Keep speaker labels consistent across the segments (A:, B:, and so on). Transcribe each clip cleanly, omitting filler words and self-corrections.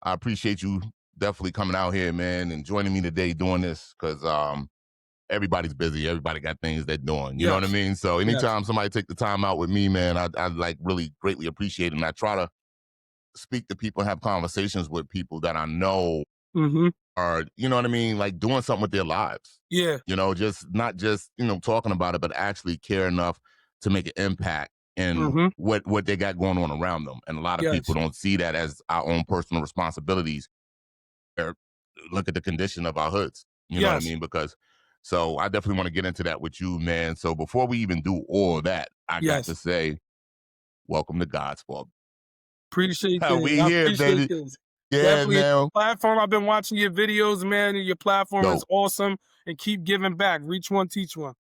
A: I appreciate you definitely coming out here, man, and joining me today doing this because everybody's busy. Everybody got things they're doing. You know what I
B: Yes.
A: mean? So
B: Yes.
A: anytime somebody take the time out with me, man, I like really greatly appreciate it. And I try to speak to people and have conversations with people that I know
B: Mm-hmm.
A: are, you know what I mean, like doing something with their lives.
B: Yeah.
A: You know, just not just, talking about it, but actually care enough to make an impact in
B: Mm-hmm.
A: what they got going on around them. And a lot of people
B: Yes.
A: don't see that as our own personal responsibilities or look at the condition of our hoods. You know what I
B: Yes.
A: mean? So I definitely want to get into that with you, man. So before we even do all of that, I got to
B: Yes.
A: say, welcome to Godsfault.
B: Appreciate
A: We
B: this. I
A: here,
B: appreciate
A: baby.
B: this.
A: Yeah,
B: Definitely
A: man.
B: platform. I've been watching your videos, man, and your platform is
A: Dope.
B: awesome. And keep giving back. Reach one, teach one.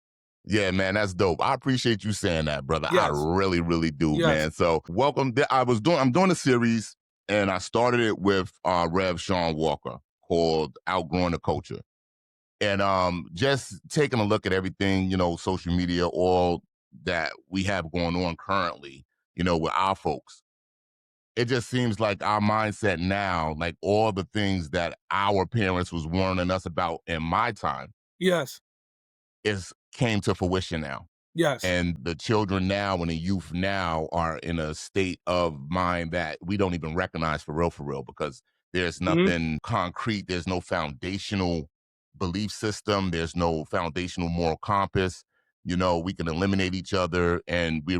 A: Yeah, man, that's dope. I appreciate you saying that, brother. I
B: Yes.
A: really, really do,
B: Yes.
A: man. So welcome. I'm doing a series, and I started it with Rev Sean Walker called Outgrowing the Culture. And just taking a look at everything, social media, all that we have going on currently, with our folks. It just seems like our mindset now, like all the things that our parents was warning us about in my time,
B: Yes.
A: came to fruition now.
B: Yes.
A: And the children now and the youth now are in a state of mind that we don't even recognize for real, because there's nothing concrete. There's no foundational belief system. There's no foundational moral compass. We can eliminate each other, and we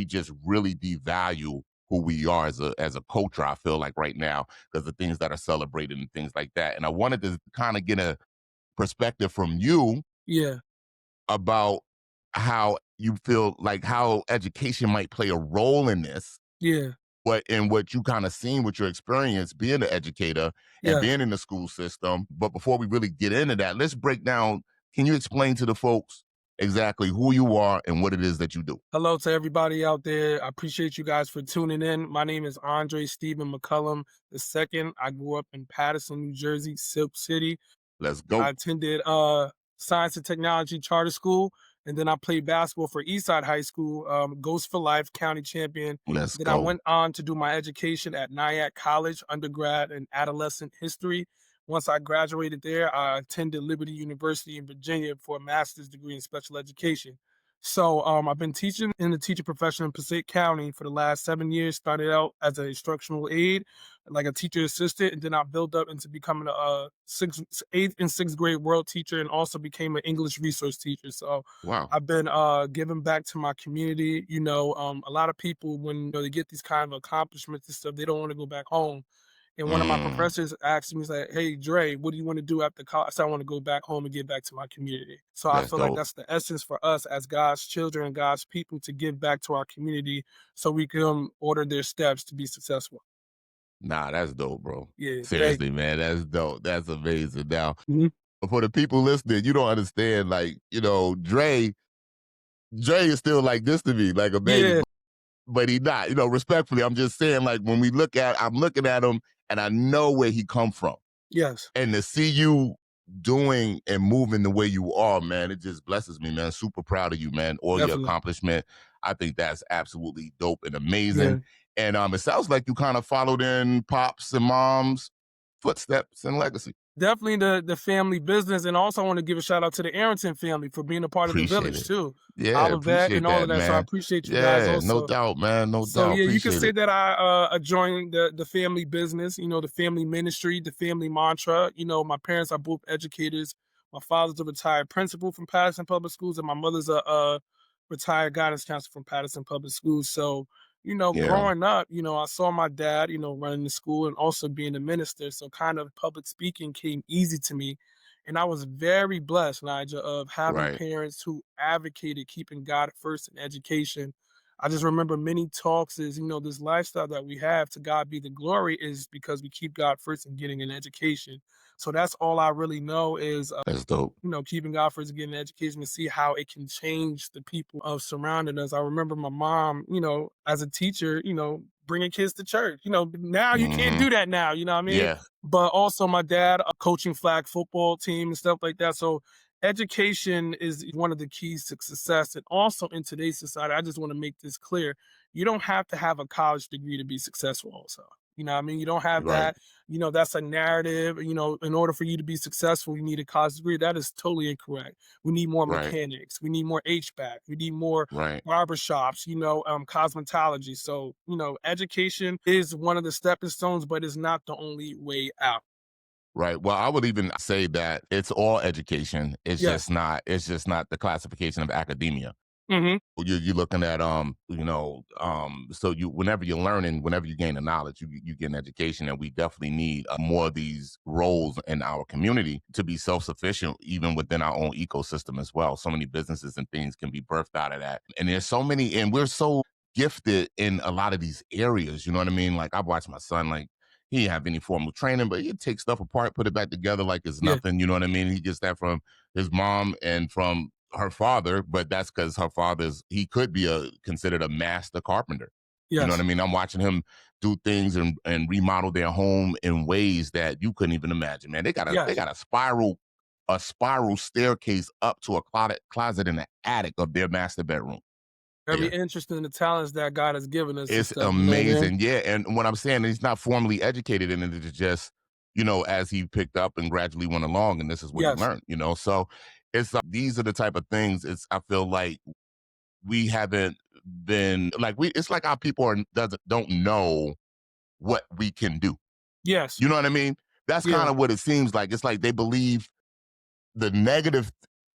A: just really devalue who we are as a culture, I feel like right now, because the things that are celebrated and things like that. And I wanted to kind of get a perspective from you
B: Yeah.
A: about how you feel like how education might play a role in this,
B: Yeah.
A: what you kind of seen with your experience being an educator and
B: Yes.
A: being in the school system. But before we really get into that, let's break down. Can you explain to the folks exactly who you are and what it is that you do?
B: Hello to everybody out there. I appreciate you guys for tuning in. My name is Andre Stephen McCollum II. I grew up in Paterson, New Jersey, Silk City.
A: Let's go.
B: I attended Science and Technology Charter School, and then I played basketball for Eastside High School, Ghost for Life, county champion.
A: Let's
B: Then
A: go.
B: I went on to do my education at Nyjah College, undergrad in adolescent history. Once I graduated there, I attended Liberty University in Virginia for a master's degree in special education. So I've been teaching in the teacher profession in Passaic County for the last 7 years. Started out as an instructional aide, like a teacher assistant, and then I built up into becoming a 8th and 6th grade world teacher, and also became an English resource teacher. So
A: Wow.
B: I've been giving back to my community. A lot of people, when they get these kind of accomplishments and stuff, they don't want to go back home. And one of my professors asked me, he's like, "Hey, Dre, what do you want to do after college?" I said, "I want to go back home and give back to my community." So I
A: That's
B: feel like
A: dope.
B: that's the essence for us as God's children and God's people, to give back to our community so we can order their steps to be successful.
A: Nah, that's dope, bro.
B: Yeah,
A: Seriously, man, that's dope. That's amazing. Now,
B: Mhm.
A: for the people listening, you don't understand, like, Dre is still like this to me, like a baby.
B: Yeah.
A: But he not, respectfully, I'm just saying, like, when I'm looking at him and I know where he come from.
B: Yes.
A: And to see you doing and moving the way you are, man, it just blesses me, man. Super proud of you, man. All your
B: Definitely.
A: accomplishment. I think that's absolutely dope and
B: Yeah.
A: amazing. And it sounds like you kind of followed in Pops and Mom's footsteps and legacy.
B: Definitely the family business. And also I want to give a shout out to the Arrington family for being a part of the
A: Appreciate
B: village
A: it.
B: too.
A: Yeah,
B: Olivet
A: appreciate
B: and all
A: that,
B: of that. So I
A: man.
B: appreciate you guys
A: Yeah, no
B: also.
A: doubt, man. No
B: So
A: doubt.
B: yeah, you can
A: Appreciate
B: say
A: it.
B: that I joined the family business, the family ministry, the family mantra. My parents are both educators. My father's a retired principal from Paterson Public Schools, and my mother's a retired guidance counselor from Paterson Public Schools. So,
A: Yeah.
B: growing up, I saw my dad, running the school and also being a minister. So kind of public speaking came easy to me. And I was very blessed, Nyjah, of having
A: Right.
B: parents who advocated keeping God first in education. I just remember many talks is, this lifestyle that we have, to God be the glory, is because we keep God first and getting an education. So that's all I really know is,
A: That's dope.
B: keeping God first and getting an education, to see how it can change the people of surrounding us. I remember my mom, as a teacher, bringing kids to church. Now you can't do that now, you know what I mean?
A: Yeah.
B: But also my dad coaching flag football team and stuff like that. So education is one of the keys to success. And also in today's society, I just want to make this clear. You don't have to have a college degree to be successful also. You know what I mean? You don't have
A: Right.
B: that, that's a narrative, in order for you to be successful, you need a college degree. That is totally incorrect. We need more
A: Right.
B: mechanics. We need more HVAC. We need more
A: Right.
B: barbershops, cosmetology. So, education is one of the stepping stones, but it's not the only way out.
A: Right. Well, I would even say that it's all education.
B: Yes.
A: It's just not the classification of academia.
B: Hmm.
A: You're looking at so you whenever you're learning, whenever you gain the knowledge, you get an education, and we definitely need more of these roles in our community to be self-sufficient, even within our own ecosystem as well. So many businesses and things can be birthed out of that, and there's so many, and we're so gifted in a lot of these areas. You know what I mean? Like, I watch my son, like, he didn't have any formal training, but he'd take stuff apart, put it back together like it's
B: Yeah.
A: nothing. You know what I mean? He gets that from his mom and from her father, but that's because he could be considered a master carpenter. You know what
B: Yes.
A: I mean? I'm watching him do things and remodel their home in ways that you couldn't even imagine, man. They
B: Yes.
A: got a spiral staircase up to a closet in the attic of their master bedroom.
B: Very
A: Yeah.
B: interesting, the talents that God has given us and
A: It's
B: stuff. You know what I mean?
A: amazing. Yeah. And what I'm saying, he's not formally educated in it. It's just, as he picked up and gradually went along, and this is what he
B: Yes.
A: learned. So it's these are the type of things, I feel like we haven't been like, it's like our people don't know what we can do.
B: Yes.
A: You know what I mean? That's
B: Yeah.
A: kind of what it seems like. It's like they believe the negative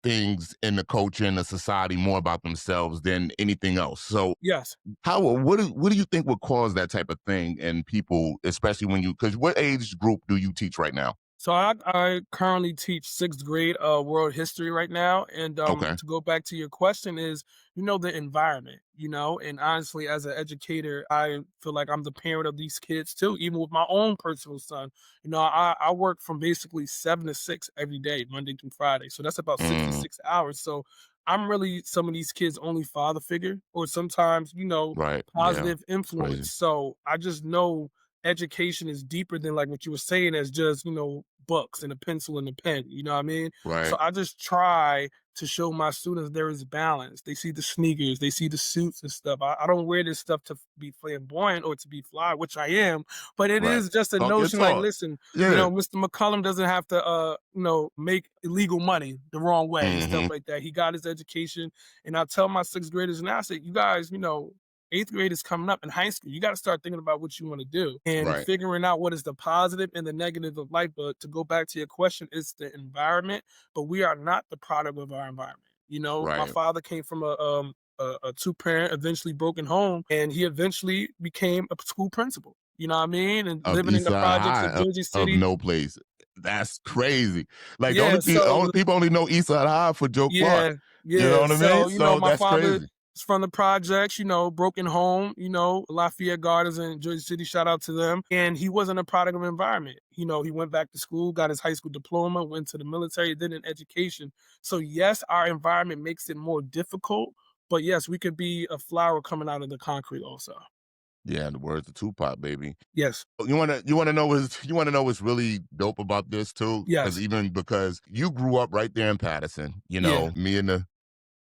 A: things in the culture and the society more about themselves than anything else. So
B: Yes.
A: what do you think would cause that type of thing in people, especially because what age group do you teach right now?
B: So I currently teach sixth grade world history right now. And
A: Okay.
B: to go back to your question is, the environment, and honestly, as an educator, I feel like I'm the parent of these kids too, even with my own personal son. I work from basically 7 to 6 every day, Monday through Friday. So that's about
A: Mm,
B: 66 hours. So I'm really some of these kids' only father figure, or sometimes,
A: right. Yeah.
B: positive
A: It's crazy.
B: influence. So I just know education is deeper than like what you were saying as just, books and a pencil and a pen. You know what I mean? So
A: Right.
B: I just try to show my students there is balance. They see the sneakers, they see the suits and stuff. I don't wear this stuff to be flamboyant or to be fly, which I am, but it
A: Right.
B: is just a
A: Talk your
B: notion like,
A: talk.
B: listen,
A: Yeah.
B: Mr. McCollum doesn't have to make illegal money the wrong way and stuff
A: Hmm.
B: like that. He got his education. And I tell my sixth graders now, I say, you guys, eighth grade is coming up in high school. You got to start thinking about what you want to do and
A: Right.
B: figuring out what is the positive and the negative of life. But to go back to your question, it's the environment, but we are not the product of our environment. My
A: Right.
B: father came from a two-parent, eventually broken home, and he eventually became a school principal. You know what I mean? And
A: Of
B: living in the
A: Eastside
B: projects
A: High,
B: of Jersey
A: of
B: City.
A: no place. That's crazy. Like,
B: Yeah,
A: only
B: so
A: people only know Eastside High for Joe Clark.
B: yeah,
A: You know
B: yeah.
A: what I mean?
B: So,
A: So
B: my
A: that's
B: father
A: crazy.
B: is from the projects, broken home, Lafayette Gardens in Jersey City, shout out to them. And he wasn't a product of environment. He went back to school, got his high school diploma, went to the military, did an education. So yes, our environment makes it more difficult, but yes, we could be a flower coming out of the concrete also.
A: Yeah, the words of Tupac, baby.
B: Yes,
A: You wanna know what's really dope about this too?
B: yes,
A: Because you grew up right there in Paterson.
B: yeah,
A: Me and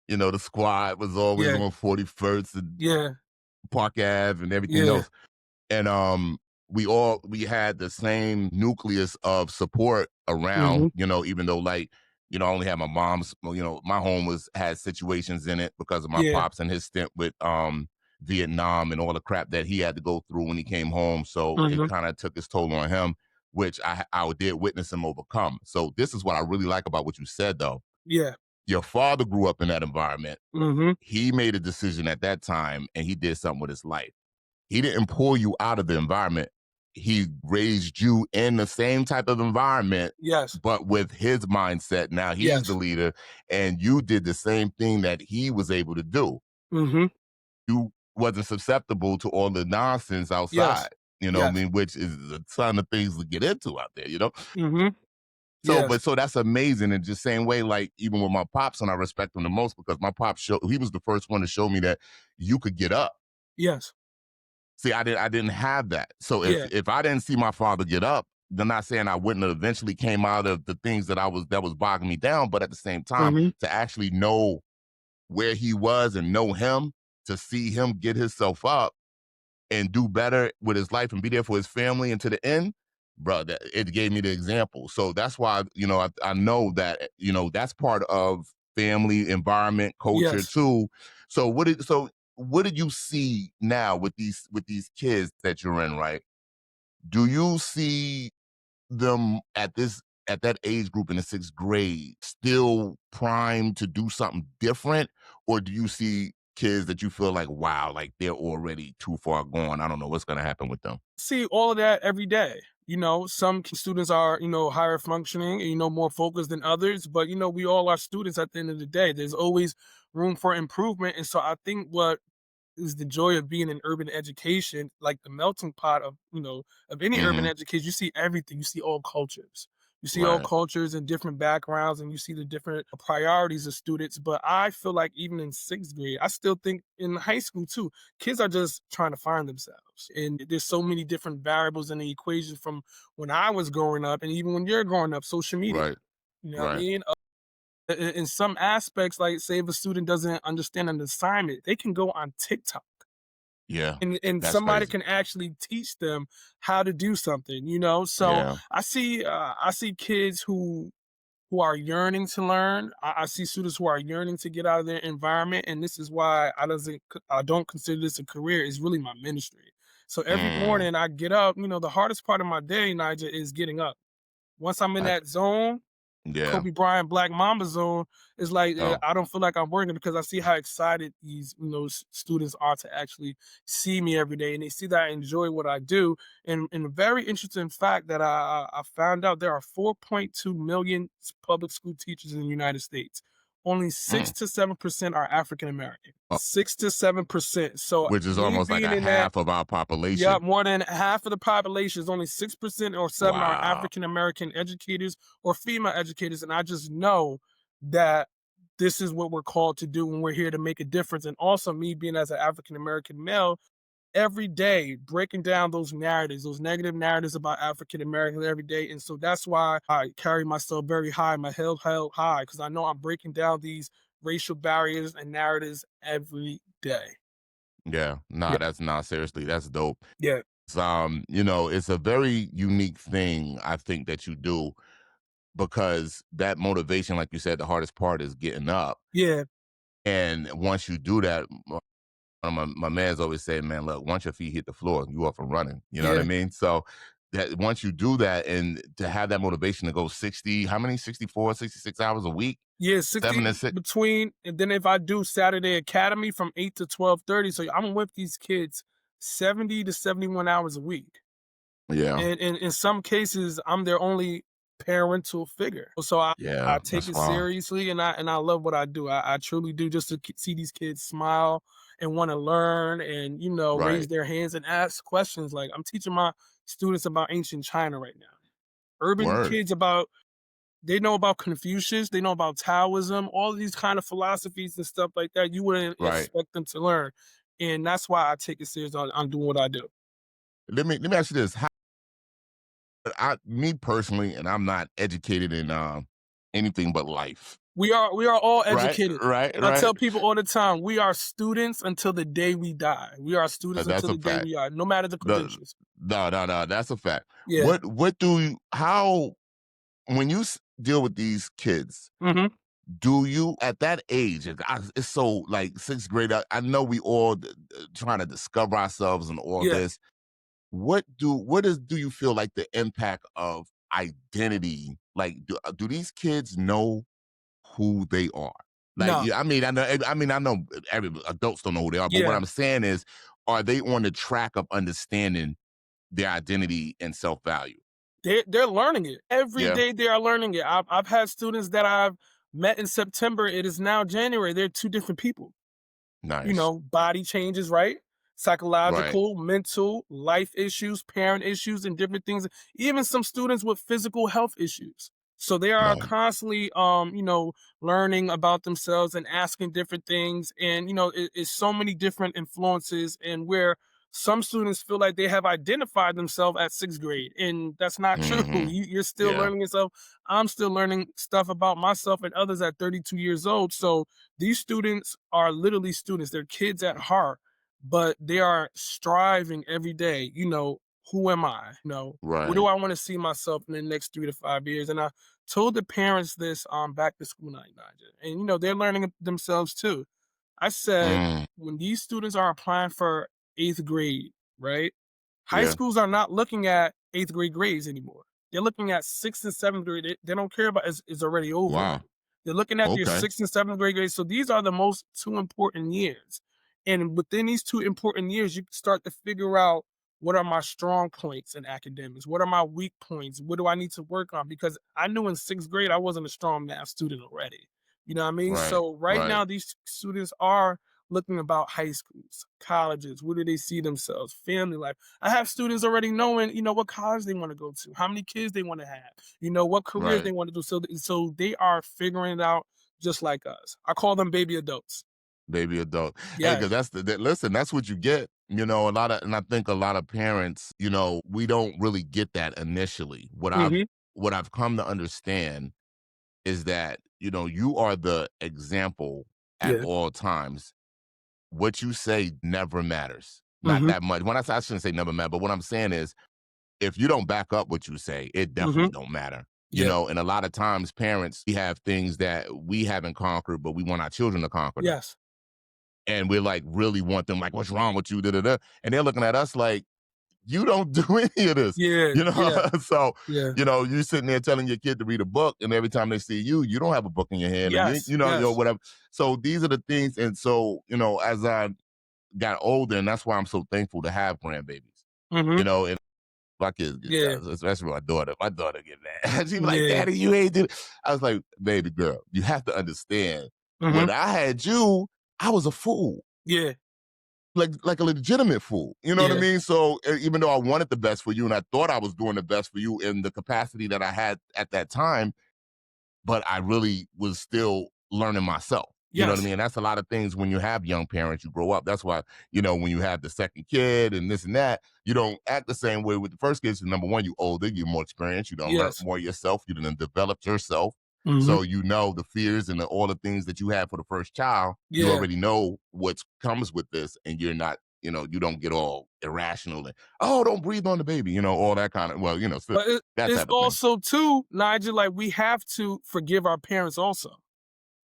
A: the squad was always
B: yeah,
A: on 41st and
B: yeah,
A: Park Ave and everything
B: yeah.
A: else. And we had the same nucleus of support around,
B: Hmm.
A: even though, like, I only had my mom's, my home had situations in it because of my
B: Yeah.
A: pops and his stint with Vietnam and all the crap that he had to go through when he came home. So it
B: Hmm.
A: kind of took its toll on him, which I did witness him overcome. So this is what I really like about what you said though.
B: Yeah.
A: Your father grew up in that environment.
B: Hmm.
A: He made a decision at that time and he did something with his life. He didn't pull you out of the environment. He raised you in the same type of environment,
B: Yes.
A: but with his mindset. Now he's the
B: Yes.
A: leader, and you did the same thing that he was able to do.
B: Hmm.
A: You wasn't susceptible to all the nonsense
B: Yes.
A: outside. You know what I
B: Yes.
A: mean? Which is a ton of things to get into out there.
B: Hmm.
A: So,
B: Yes.
A: so that's amazing. And just same way, like even with my pops, and I respect him the most because my pops he was the first one to show me that you could get up.
B: Yes.
A: See, I didn't have that. So
B: Yeah.
A: if I didn't see my father get up, then not saying I wouldn't have eventually came out of the things that was bogging me down, but at the same time,
B: Hmm.
A: to actually know where he was and know him, to see him get himself up, and do better with his life and be there for his family and to the end, bro, it gave me the example. So that's why, I know that, that's part of family, environment, culture
B: Yes.
A: too. What did you see now with these kids that you're in, right? Do you see them at that age group in the sixth grade still primed to do something different? Or do you see kids that you feel like, wow, like they're already too far gone? I don't know what's going to happen with them.
B: See all of that every day. Some students are, higher functioning and, more focused than others, but, we all are students at the end of the day. There's always room for improvement. And so I think what is the joy of being in urban education, like the melting pot of, of any urban
A: Hmm.
B: education. You see everything. You see all cultures. You see all
A: Right.
B: cultures and different backgrounds, and you see the different priorities of students. But I feel like even in sixth grade, I still think in high school too, kids are just trying to find themselves. And there's so many different variables in the equation from when I was growing up, and even when you're growing up, social media.
A: Right.
B: You know what I
A: Right.
B: mean? In some aspects, like say if a student doesn't understand an assignment, they can go on TikTok
A: Yeah.
B: and
A: That's
B: somebody
A: crazy.
B: can actually teach them how to do something. So
A: Yeah.
B: I see kids who are yearning to learn. I see students who are yearning to get out of their environment, and this is why I don't consider this a career. It's really my ministry. So every
A: Mm.
B: morning I get up. The hardest part of my day, Nigel, is getting up. Once I'm in
A: I,
B: that zone,
A: yeah.
B: Kobe Bryant Black Mamba zone, is like
A: Oh.
B: I don't feel like I'm working because I see how excited these students are to actually see me every day, and they see that I enjoy what I do. And a very interesting fact that I found out, there are 4.2 million public school teachers in the United States. Only
A: Mm.
B: 6 to 7% are African American.
A: Oh,
B: 6 to 7%. So
A: which is
B: me
A: almost like
B: being
A: a
B: in that.
A: half of our
B: Yeah,
A: population.
B: more than half of the population is only 6% or 7 are
A: Wow.
B: African American educators or female educators. And I just know that this is what we're called to do when we're here to make a difference. And also me being as an African American male, every day breaking down those narratives, those negative narratives about African Americans every day. And so that's why I carry myself very high, my head held high, because I know I'm breaking down these racial barriers and narratives every day.
A: Yeah.
B: Yeah.
A: Nah, that's not seriously. That's dope.
B: Yeah.
A: It's a very unique thing, I think, that you do because that motivation, like you said, the hardest part is getting up.
B: Yeah.
A: And once you do that, my man's always saying, man, look, once your feet hit the floor, you off and running. You know what I
B: Yeah.
A: mean? So that once you do that and to have that motivation to go 60, how many, 64, 66 hours a week,
B: Yeah,
A: seven
B: 60
A: to six.
B: between, and then if I do Saturday Academy from 8 to 12:30, so I'm with these kids 70 to 71 hours a week.
A: Yeah.
B: And in some cases, I'm their only parental figure. So I
A: Yeah.
B: take
A: That's
B: it
A: fine.
B: seriously, and I love what I do. I truly do, just to see these kids smile and want to learn and, raise
A: Right.
B: their hands and ask questions. Like I'm teaching my students about ancient China right now. Urban
A: Word.
B: kids they know about Confucius, they know about Taoism, all of these kind of philosophies and stuff like that you wouldn't
A: Right.
B: expect them to learn. And that's why I take it serious on doing what I do.
A: Let me ask you this. Me personally, and I'm not educated in anything but life.
B: We are all
A: Right,
B: educated.
A: right,
B: And I
A: right.
B: tell people all the time, we are students until the day we die. We are students
A: That's
B: until
A: a
B: the day
A: fact.
B: we are, no matter the
A: The
B: credentials.
A: No, no, no, that's a fact.
B: Yeah.
A: What do you how when you deal with these kids,
B: Hmm.
A: do you at that age? It's so like sixth grade. I know we all trying to discover ourselves and all
B: Yeah.
A: this. Do you feel like the impact of identity? Like, do these kids know who they are? Like,
B: No.
A: yeah, I know every adults don't know who they are, but what
B: Yeah.
A: I'm saying is, are they on the track of understanding their identity and self value?
B: They're learning it. Every
A: Yeah,
B: day they are learning it. I've had students that I've met in September. It is now January. They're two different people.
A: nice,
B: Body changes, right?
A: right,
B: Psychological, mental, life issues, parent issues, and different things. Even some students with physical health issues. So they are
A: right,
B: constantly, learning about themselves and asking different things. And, it's so many different influences, and where some students feel like they have identified themselves at sixth grade. And that's not true.
A: hmm,
B: You're still
A: yeah,
B: learning yourself. I'm still learning stuff about myself and others at 32 years old. So these students are literally students. They're kids at heart, but they are striving every day. Who am I? Where do
A: Right.
B: I want to see myself in the next 3 to 5 years? And I told the parents this back to school night, Nigel, and they're learning it themselves too. I said,
A: Mm,
B: when these students are applying for eighth grade, right? High
A: yeah.
B: schools are not looking at eighth grade grades anymore. They're looking at sixth and seventh grade. They don't care about it's already over
A: Wow.
B: already. They're looking at your
A: Okay.
B: sixth and seventh grades. So these are the most two important years. And within these two important years, you can start to figure out, what are my strong points in academics? What are my weak points? What do I need to work on? Because I knew in sixth grade I wasn't a strong math student already. You know what I mean?
A: Right.
B: So right
A: Right.
B: now, these students are looking about high schools, colleges. Where do they see themselves? Family life. I have students already knowing, what college they want to go to, how many kids they want to have, what careers
A: Right.
B: they want to do. So they are figuring it out just like us. I call them baby adults.
A: Baby adult. Hey, because
B: Yes.
A: listen, that's what you get. And I think a lot of parents, we don't really get that initially.
B: Mm-hmm.
A: What I've come to understand is that, you are the example at
B: Yeah.
A: all times. What you say never matters. Not
B: Mm-hmm.
A: that much. When I shouldn't say never matter, but what I'm saying is, if you don't back up what you say, it
B: Mm-hmm.
A: definitely don't matter.
B: Yeah.
A: And a lot of times parents, we have things that we haven't conquered, but we want our children to conquer them.
B: Yes.
A: And we're like, really want them, like, what's wrong with you? Da, da, da. And they're looking at us like, you don't do any of this.
B: Yeah. Yeah.
A: So,
B: Yeah.
A: you're sitting there telling your kid to read a book, and every time they see you, you don't have a book in your hand, or
B: Yes. Yes.
A: whatever. So these are the things. And so, as I got older, and that's why I'm so thankful to have grandbabies,
B: Mm-hmm.
A: and my kids get
B: Yeah.
A: jealous, especially my daughter. My daughter get mad. She be like,
B: Yeah.
A: "Daddy, you ain't do." I was like, "Baby girl, you have to understand.
B: Mm-hmm.
A: When I had you, I was a fool,
B: Yeah.
A: like a legitimate fool. You know what I
B: Yeah.
A: mean? So even though I wanted the best for you, and I thought I was doing the best for you in the capacity that I had at that time, but I really was still learning myself. You know what I
B: Yes.
A: mean? That's a lot of things when you have young parents, you grow up. That's why, when you have the second kid and this and that, you don't act the same way with the first kid. So number one, you older, you're more experienced, you don't learn
B: Yes.
A: more yourself, you done developed yourself.
B: Mm-hmm.
A: So the fears and all the things that you had for the first child, you
B: Yeah.
A: already know what comes with this, and you're not, you don't get all irrational and, oh, don't breathe on the baby, all that kind of, so
B: But
A: that
B: it's
A: type of thing.
B: also too, Nigel, like, we have to forgive our parents also.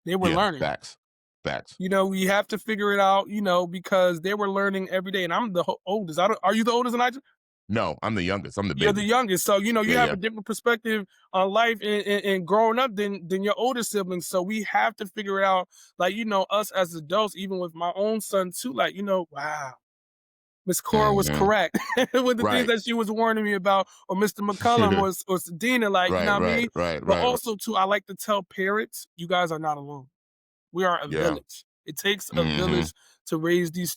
B: They were
A: Yeah,
B: learning.
A: facts. Facts.
B: We have to figure it out, because they were learning every day. And I'm the oldest. Are you the oldest, Nigel?
A: No, I'm the youngest. I'm the
B: You're the
A: baby.
B: youngest. So, you
A: Yeah,
B: have
A: yeah.
B: a different perspective on life and growing up than your older siblings. So we have to figure it out, like, us as adults, even with my own son too, like, wow. Miss Cora was
A: Mhm.
B: correct with the things
A: Right.
B: that she was warning me about, or Mr. McCollum or Dina, like, you
A: Right,
B: know what I
A: right,
B: mean?
A: right,
B: But
A: right.
B: also too, I like to tell parents, you guys are not alone. We are a
A: Yeah.
B: village. It takes a
A: Mhm.
B: village to raise these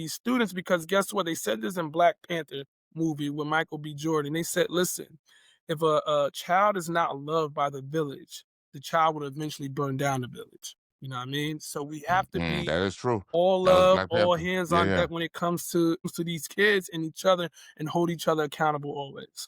B: students, because guess what? They said this in Black Panther movie with Michael B. Jordan. They said, listen, if a child is not loved by the village, the child will eventually burn down the village. You know what I mean? So we have to
A: Mhm.
B: be
A: That is true.
B: all
A: That was
B: love,
A: Black
B: all
A: Panther.
B: hands
A: Yeah,
B: on
A: yeah.
B: deck when it comes to these kids and each other, and hold each other accountable always.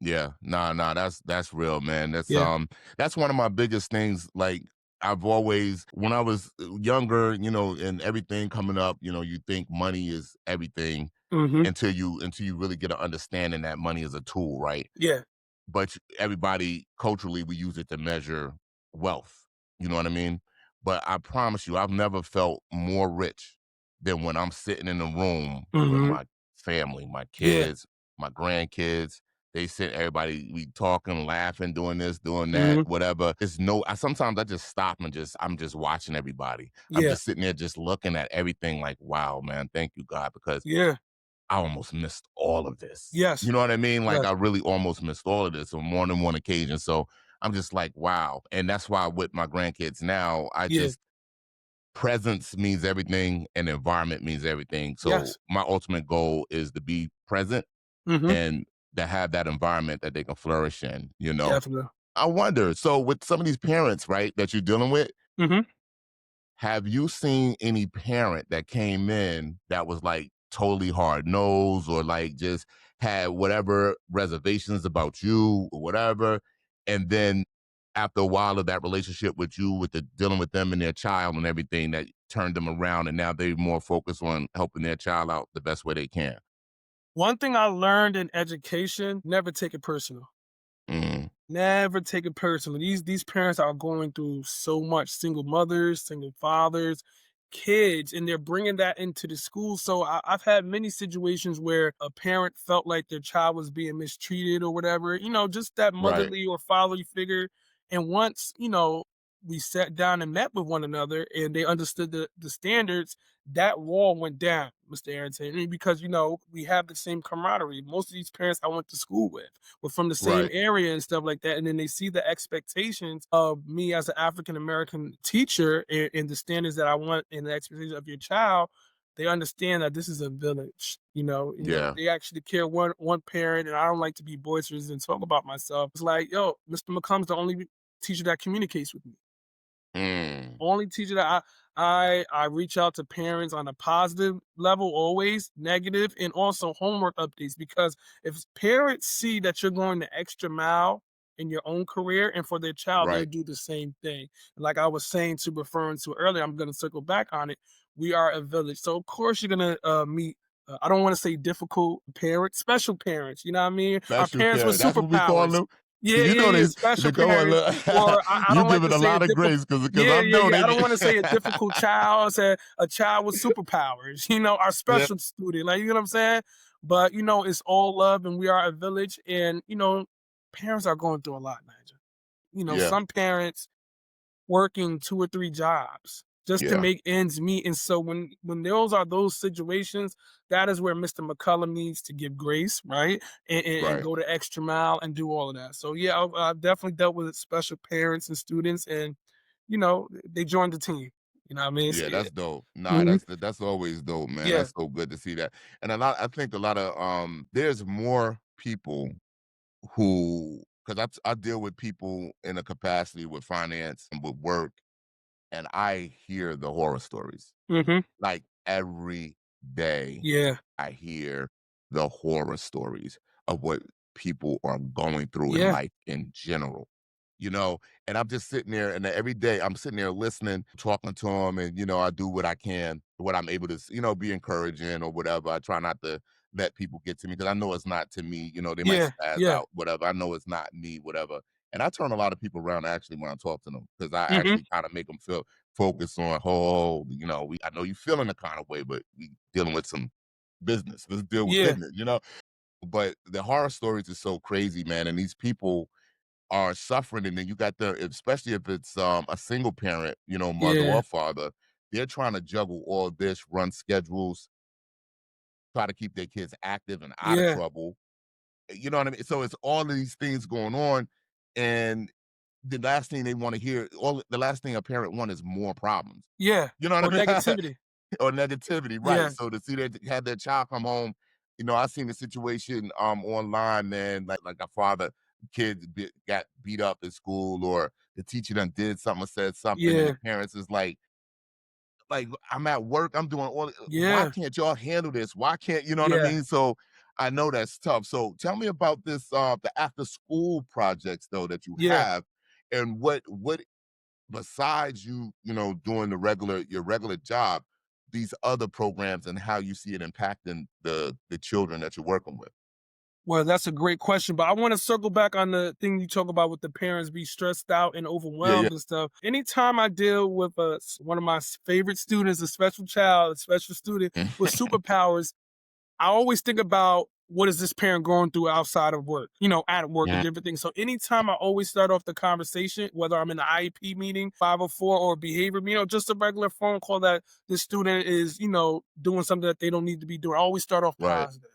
A: Yeah. Nah, that's real, man.
B: Yeah.
A: That's one of my biggest things. Like, I've always, when I was younger, and everything coming up, you think money is everything
B: Mm-hmm.
A: until you really get an understanding that money is a tool, right?
B: Yeah.
A: But everybody culturally, we use it to measure wealth. You know what I mean? But I promise you, I've never felt more rich than when I'm sitting in a room with
B: Mm-hmm.
A: my family, my
B: Yeah.
A: kids, my grandkids. They sit, everybody, we talking, laughing, doing this, doing that,
B: Mm-hmm.
A: whatever. Sometimes I just stop and I'm just watching everybody. I'm
B: Yeah.
A: just sitting there just looking at everything like, wow, man, thank you, God, because
B: Yeah.
A: I almost missed all of this.
B: Yes.
A: You know what I mean? Like,
B: Yes.
A: I really almost missed all of this on more than one occasion. So I'm just like, wow. And that's why with my grandkids now,
B: Yeah.
A: presence means everything and environment means everything. So
B: Yes.
A: my ultimate goal is to be present
B: Mm-hmm.
A: and to have that environment that they can flourish in.
B: Definitely.
A: I wonder, so with some of these parents, right, that you're dealing with,
B: Mm-hmm.
A: have you seen any parent that came in that was like totally hard nosed or like just had whatever reservations about you or whatever? And then after a while of that relationship with you, with the dealing with them and their child and everything, that turned them around and now they're more focused on helping their child out the best way they can?
B: One thing I learned in education, never take it personal.
A: Mm,
B: Never take it personally. These parents are going through so much. Single mothers, single fathers, kids, and they're bringing that into the school. So I've had many situations where a parent felt like their child was being mistreated or whatever. Just that
A: right,
B: motherly or fatherly figure. And once we sat down and met with one another, and they understood the standards, that wall went down, Mr. Arrington, because we have the same camaraderie. Most of these parents I went to school with were from the same
A: right.
B: area and stuff like that. And then they see the expectations of me as an African American teacher, and the standards that I want and the expectations of your child. They understand that this is a village,
A: Yeah.
B: they actually care one parent, and I don't like to be boisterous and talk about myself. It's like, yo, Mr. McCollum's the only teacher that communicates with me.
A: Mm,
B: Only teacher that I reach out to parents on a positive level, always negative, and also homework updates. Because if parents see that you're going the extra mile in your own career and for their child, they'll
A: right.
B: do the same thing. Like I was referring to earlier, I'm going to circle back on it. We are a village, so of course you're going to meet. I don't want to say difficult parents, special parents. You know what I mean? Our
A: Special
B: parents with
A: parent. That's what we call
B: superpowers.
A: them.
B: Yeah,
A: You
B: yeah,
A: know
B: yeah.
A: they
B: Special
A: come on.
B: parents,
A: Look,
B: or I
A: you
B: don't like
A: giving
B: to
A: a
B: say a
A: lot of
B: difficult.
A: grace because
B: Yeah,
A: I
B: yeah,
A: know
B: yeah.
A: they.
B: I don't want to say a difficult child. I said a child with superpowers. Our
A: Yeah,
B: special student. Like, you know what I'm saying? But it's all love, and we are a village. And parents are going through a lot, Nigel.
A: yeah,
B: Some parents working 2 or 3 jobs just to
A: yeah.
B: make ends meet. And so when those situations, that is where Mr. McCollum needs to give grace, right? And
A: Right.
B: go the extra mile and do all of that. So yeah, I've definitely dealt with special parents and students, and they joined the team. You know what I mean? So
A: Yeah,
B: yeah.
A: that's dope. Nah,
B: Mhm.
A: that's always dope, man.
B: Yeah.
A: That's so good to see that. And I think a lot of there's more people who, because I deal with people in a capacity with finance and with work, and I hear the horror stories.
B: Mhm.
A: Like every day,
B: Yeah.
A: I hear the horror stories of what people are going through in
B: Yeah.
A: life in general, you know? And I'm just sitting there, and every day I'm sitting there listening, talking to them, and, I do what I can, what I'm able to, be encouraging or whatever. I try not to let people get to me because I know it's not to me, they might
B: Yeah.
A: spaz
B: Yeah.
A: out, whatever. I know it's not me, whatever. And I turn a lot of people around actually when I talk to them because I
B: Mhm.
A: actually kind of make them feel focus on, oh, I know you feeling a kind of way, but we dealing with some business. Let's deal with
B: Yeah.
A: business. But the horror stories is so crazy, man. And these people are suffering. And then you got especially if it's a single parent, mother
B: Yeah.
A: or father, they're trying to juggle all this, run schedules, try to keep their kids active and out of
B: Yeah.
A: trouble. You know what I mean? So it's all of these things going on. And the last thing they want to hear, the last thing a parent wants is more problems.
B: Yeah.
A: You know
B: Or
A: what I mean?
B: negativity.
A: Or negativity, right.
B: Yeah.
A: So to see that have their child come home, I seen a situation online, man, like a father, got beat up at school, or the teacher done did something or said something, and the
B: Yeah.
A: parents is like, I'm at work, I'm doing why
B: Yeah.
A: can't y'all handle this? Why can't you know what I
B: Yeah.
A: mean? So I know that's tough. So tell me about this the after school projects though that you
B: Yeah.
A: have, and what besides doing your regular job, these other programs and how you see it impacting the children that you're working with.
B: Well, that's a great question, but I want to circle back on the thing you talk about with the parents be stressed out and
A: Yeah, yeah.
B: overwhelmed and stuff. Anytime I deal with one of my favorite students, a special child, a special student with superpowers, I always think about what is this parent going through outside of work, at work and
A: Mhm.
B: different things. So anytime I always start off the conversation, whether I'm in an IEP meeting, 504, or behavior meeting, or just a regular phone call that this student is, doing something that they don't need to be doing, I always start off
A: Right,
B: positive.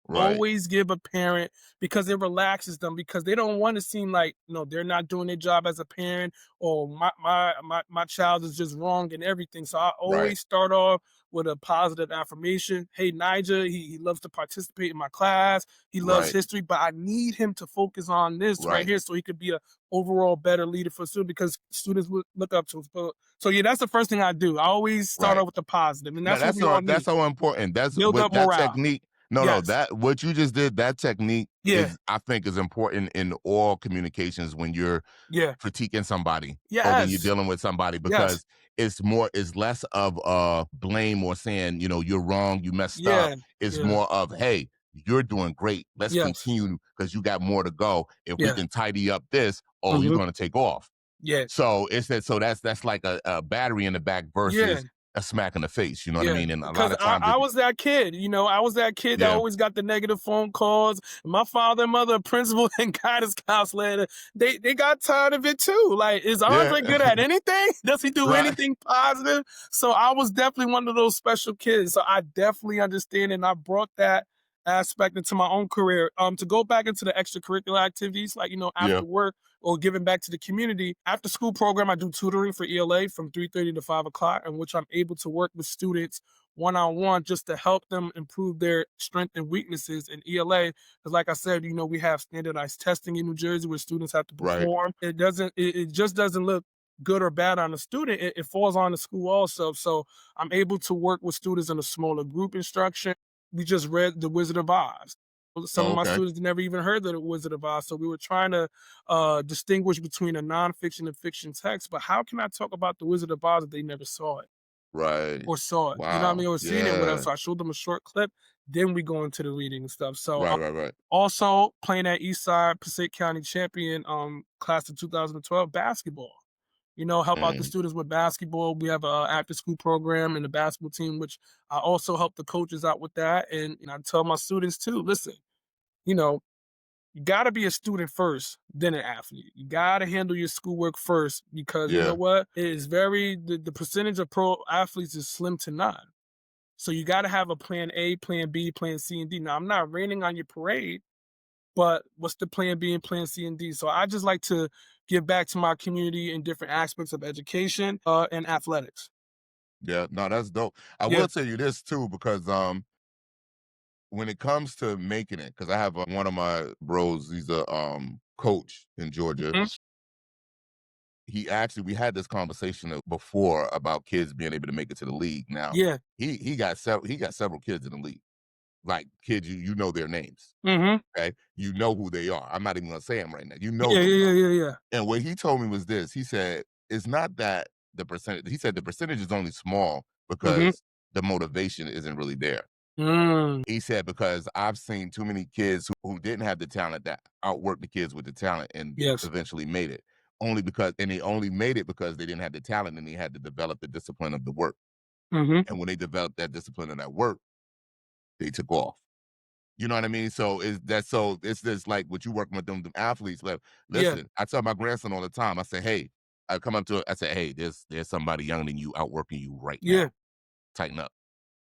A: right,
B: Always give a parent, because it relaxes them, because they don't want to seem like they're not doing their job as a parent, or my child is just wrong and everything. So I
A: right,
B: always start off with a positive affirmation. Hey, Nyjah, he loves to participate in my class. He loves
A: right,
B: history, but I need him to focus on this right
A: right,
B: here so he could be a overall better leader for students, because students would look up to us. So yeah, that's the first thing I do. I always start
A: right.
B: off with the positive, and
A: Now
B: that's what we all
A: that's
B: need.
A: so important. That's
B: Build
A: with
B: up
A: that
B: morale.
A: technique. No,
B: Yes.
A: that what you just did, that technique
B: Yeah.
A: is, I think, is important in all communications when you're
B: Yeah.
A: critiquing somebody or when you're
B: Yes.
A: dealing with somebody,
B: Yes.
A: because it's less of a blame or saying, you're wrong, you messed up.
B: Yeah.
A: It's
B: Yeah.
A: more of, hey, you're doing great. Let's
B: Yes.
A: continue because you got more to go. If we
B: Yeah.
A: can tidy up this, oh, you're
B: Mhm.
A: gonna take off.
B: Yeah.
A: So it's that so that's like a battery in the back
B: Yeah.
A: versus a smack in the face. You know what I
B: Yeah,
A: mean? And a lot
B: because
A: of
B: I
A: times
B: I was that kid, I was that kid that
A: yeah,
B: always got the negative phone calls. My father and mother, principal and guidance counselor, they got tired of it too. Like, is
A: yeah,
B: Andre good at anything? Does he do
A: right.
B: anything positive? So I was definitely one of those special kids. So I definitely understand, and I brought that aspect into my own career. To go back into the extracurricular activities, like,
A: Yeah,
B: after work or giving back to the community. After school program, I do tutoring for ELA from 3:30 to 5 o'clock, in which I'm able to work with students one-on-one just to help them improve their strengths and weaknesses in ELA. Because like I said, we have standardized testing in New Jersey where students have to
A: right.
B: perform. It just doesn't look good or bad on the student. It falls on the school also. So I'm able to work with students in a smaller group instruction. We just read The Wizard of Oz. Some
A: Oh,
B: of my
A: okay.
B: students never even heard of The Wizard of Oz. So we were trying to distinguish between a nonfiction and fiction text. But how can I talk about The Wizard of Oz if they never saw it
A: Right.
B: or saw it? You know what I
A: Wow.
B: mean? Or seen it with us.
A: Yeah.
B: So I showed them a short clip. Then we go into the reading and stuff. So
A: Right, right, right.
B: also playing at Eastside Passaic County champion class of 2012 basketball. Help out the
A: Mm,
B: students with basketball. We have a after school program and the basketball team, which I also help the coaches out with that. And I tell my students too, listen, you know, you got to be a student first, then an athlete. You got to handle your schoolwork first because you know
A: yeah.
B: what? It is the percentage of pro athletes is slim to none. So you got to have a plan A, plan B, plan C, and D. Now, I'm not raining on your parade, but what's the plan B and plan C and D? So I just like to give back to my community in different aspects of education and athletics.
A: Yeah. No, that's dope. I
B: Yeah.
A: will tell you this too, because when it comes to making it, because I have one of my bros, he's a coach in Georgia.
B: Mhm.
A: We had this conversation before about kids being able to make it to the league. Now
B: Yeah.
A: he got several kids in the league, like kids you know their names.
B: Mhm.
A: Okay, you know who they are. I'm not even gonna say them right now. You know
B: Yeah,
A: them
B: yeah,
A: though.
B: yeah, yeah, yeah.
A: And what he told me was this. He said it's not that the percentage. He said the percentage is only small
B: Mhm.
A: because the motivation isn't really there.
B: Mm.
A: He said, because I've seen too many kids who didn't have the talent that outworked the kids with the talent and
B: Yes.
A: eventually made it. And they only made it because they didn't have the talent and they had to develop the discipline of the work.
B: Mhm.
A: And when they developed that discipline and that work, they took off. You know what I mean? So it's this like what you working with them athletes. Like,
B: Yeah.
A: listen, I tell my grandson all the time, I say, hey, I come up to it, I say, hey, there's somebody younger than you outworking you right now.
B: Yeah.
A: Tighten up.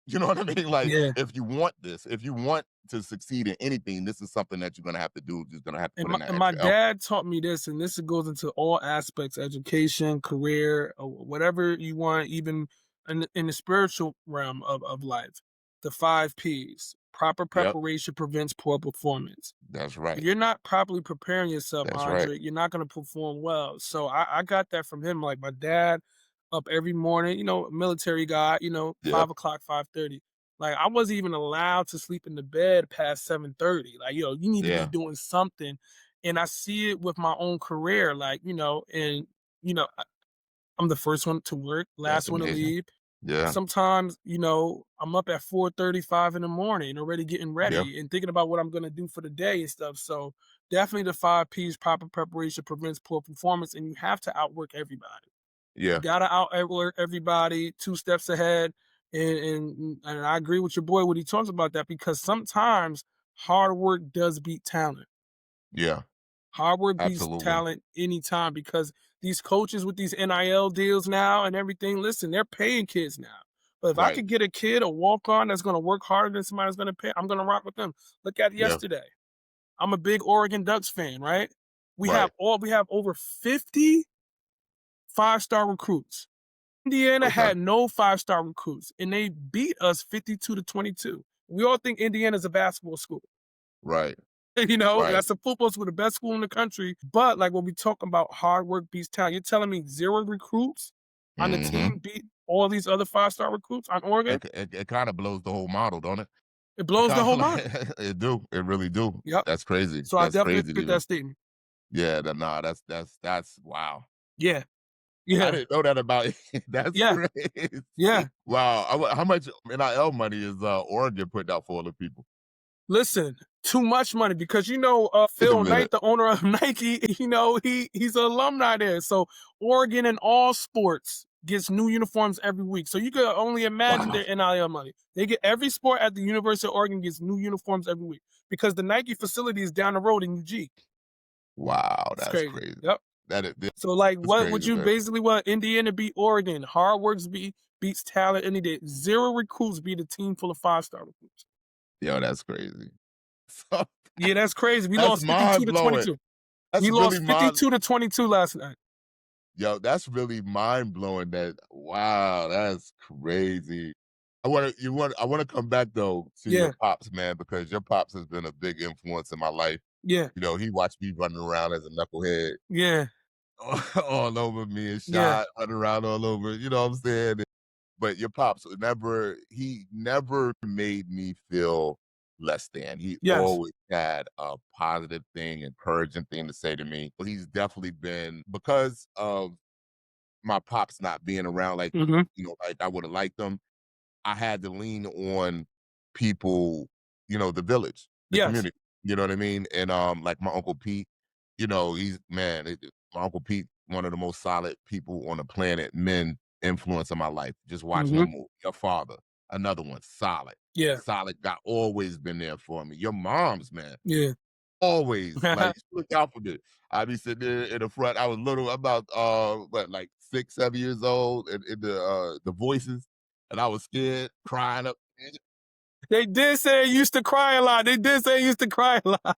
A: You know what I mean? Like,
B: Yeah.
A: if you want to succeed in anything, this is something that you're gonna have to do. Just gonna have to
B: And
A: put
B: my,
A: in that
B: and my
A: extra effort.
B: dad taught me this, and this goes into all aspects, education, career, whatever you want, even in the spiritual realm of life. The 5 Ps. Proper
A: Yep,
B: preparation prevents poor performance.
A: that's
B: If
A: right.
B: you're not properly preparing yourself,
A: That's right.
B: Andre, you're not going to perform well. So I got that from him. Like my dad, up every morning, military guy,
A: Yep.
B: 5 o'clock, 5:30. Like I wasn't even allowed to sleep in the bed past 7:30. Like, you need to be
A: Yeah.
B: doing something. And I see it with my own career, like, and I'm the first one to work,
A: That's
B: last one to
A: amazing.
B: leave.
A: Yeah.
B: Sometimes, I'm up at 4:35 in the morning, already getting
A: Yeah.
B: ready and thinking about what I'm gonna do for the day and stuff. So definitely the 5 Ps, proper preparation prevents poor performance, and you have to outwork everybody. You
A: Yeah.
B: gotta outwork everybody 2 steps ahead. And I agree with your boy when he talks about that because sometimes hard work does beat talent.
A: Yeah.
B: Hard work beats
A: Absolutely.
B: talent anytime because these coaches with these NIL deals now and everything, listen, they're paying kids now. But if I
A: Right.
B: could get a kid, a walk on that's going to work harder than somebody that's going to pay, I'm going to rock with them. Look at
A: Yeah.
B: yesterday. I'm a big Oregon Ducks fan, right?
A: Right.
B: We have over 50 5-star recruits. Indiana
A: Okay.
B: had no 5-star recruits and they beat us 52-22. We all think Indiana's a basketball school.
A: Right. Right.
B: That's a football school, the best school in the country. But like when we talk about hard work beats talent, you're telling me 0 recruits on the
A: Mm-hmm.
B: team beat all these other 5-star recruits on Oregon?
A: It kind of blows the whole model, don't it?
B: It blows the whole mind.
A: It do. It really do.
B: Yep.
A: That's crazy.
B: So I
A: That's
B: definitely
A: crazy to
B: agree with that
A: even.
B: statement.
A: Yeah, nah, that's wow.
B: Yeah.
A: I
B: Yeah.
A: didn't know that about you. That's
B: Yeah.
A: crazy.
B: Yeah.
A: Wow. How much NIL money is Oregon putting out for other people?
B: Listen, too much money because
A: Wait a
B: Phil Knight,
A: minute.
B: the owner of Nike, he's an alumni there. So Oregon in all sports gets new uniforms every week. So you can only imagine
A: Wow.
B: their NIL money. They get every sport at the University of Oregon gets new uniforms every week because the Nike facility is down the road in Eugene.
A: Wow,
B: It's
A: that's
B: crazy.
A: crazy.
B: Yep.
A: That is
B: So like
A: that's
B: what would
A: crazy,
B: you
A: man.
B: basically want Indiana beat Oregon? Hard works beats talent any day. Zero recruits beat a team full of 5-star recruits.
A: Yo, that's crazy. So
B: Yeah, that's crazy. We
A: that's
B: lost 52
A: mind
B: to
A: blowing.
B: 22.
A: That's
B: We
A: really
B: lost
A: mind
B: 52 to 22 last night.
A: Yo, that's really mind blowing. Wow, that's crazy. I wanna come back though to your
B: Yeah,
A: pops, man, because your pops has been a big influence in my life.
B: yeah,
A: He watched me running around as a knucklehead
B: yeah,
A: all over me and
B: yeah,
A: shot, running around all over, you know what I'm saying? But your pops he never made me feel less than. He
B: yes.
A: always had a positive thing, encouraging thing to say to me. But he's definitely been because of my pops not being around
B: Mhm.
A: like I would have liked them. I had to lean on people, the village, the
B: Yes.
A: community. You know what I mean? And like my uncle Pete, he's man, my uncle Pete, one of the most solid people on the planet, men influence in my life. Just watching
B: Mhm.
A: him move. Your father, another one, solid,
B: Yeah,
A: solid guy, always been there for me. Your mom's man,
B: yeah.
A: always, like, she looked out for me. I be sitting there in the front. I was little, about, like 6, 7 years old in the Voices, and I was scared, crying up.
B: They did say he used to cry a lot. They did say he used to cry a lot.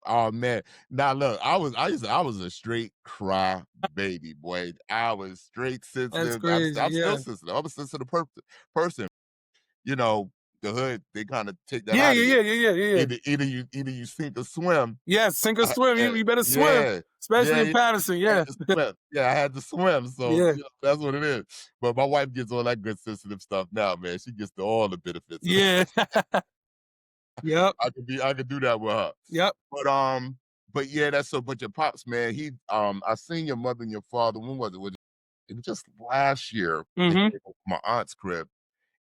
A: Oh, man. Now look, I was a straight cry baby, boy. I was straight
B: That's
A: sensitive.
B: crazy.
A: I'm still
B: Yeah.
A: sensitive. I'm a sensitive person. You know, the hood, they kinda take that
B: Yeah,
A: out of you.
B: yeah, yeah, yeah, yeah, yeah.
A: Either you sink or swim.
B: Yeah, sink or swim. You better swim,
A: Yeah.
B: especially
A: Yeah,
B: in
A: yeah,
B: Paterson.
A: I had
B: Yeah.
A: to swim. Yeah, I had to swim, so,
B: Yeah.
A: that's what it is. But my wife gets all that good sensitive stuff now, man. She gets to all the benefits of
B: Yeah. Yep.
A: I could do that with her.
B: Yep.
A: But yeah, that's so but your pops, man, I seen your mother and your father, when was it? It was just last year. They
B: Mhm.
A: came over to my aunt's crib,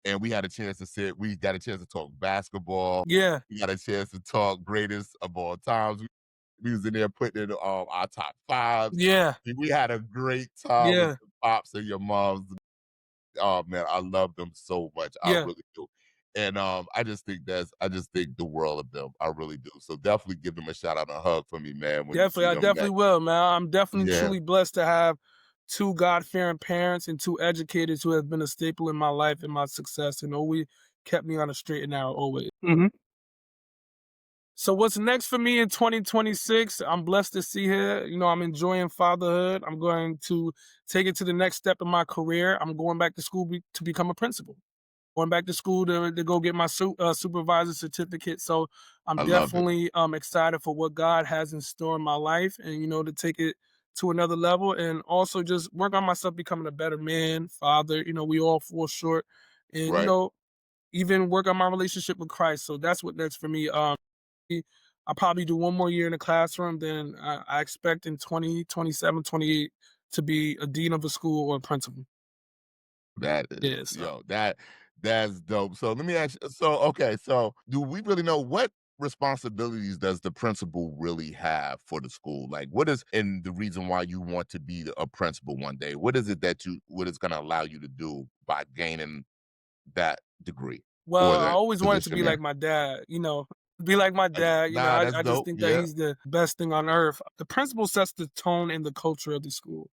A: and we got a chance to talk basketball.
B: Yeah.
A: We got a chance to talk greatest of all times. We was in there putting in, our top 5s.
B: Yeah.
A: We had a great time with
B: Yeah.
A: your pops and your moms. Oh, man, I love them so much. I
B: Yeah.
A: really do. And, I just think the world of them. I really do. So definitely give them a shout out and a hug for me, man, when you
B: Definitely,
A: see
B: I
A: them
B: definitely
A: next.
B: will, man. I'm definitely
A: Yeah,
B: truly blessed to have two God-fearing parents and two educators who have been a staple in my life and my success and always kept me on a straight and narrow always. So what's next for me in 2026? I'm blessed to see here. I'm enjoying fatherhood. I'm going to take it to the next step in my career. I'm going back to school to become a principal. Going back to school to go get my supervisor certificate. So I'm
A: I love it.
B: definitely excited for what God has in store in my life and, to take it to another level and also just work on myself becoming a better man, father. We all fall short and,
A: Right.
B: even work on my relationship with Christ. So that's what next for me. I'll probably do one more year in the classroom. Then I expect in 2027, 28 to be a dean of a school or a principal.
A: That is,
B: Yeah. So.
A: that's dope. So let me ask you, so okay, so do we really know what responsibilities does the principal really have for the school? Like what is and the reason why you want to be a principal one day? What is it what it's gonna allow you to do by gaining that degree or
B: Well, I
A: that
B: always wanted to
A: position
B: be like
A: there?
B: my dad, be like my dad.
A: Nah, that's
B: I just
A: dope.
B: think that
A: Yeah.
B: he's the best thing on earth. The principal sets the tone and the culture of the school.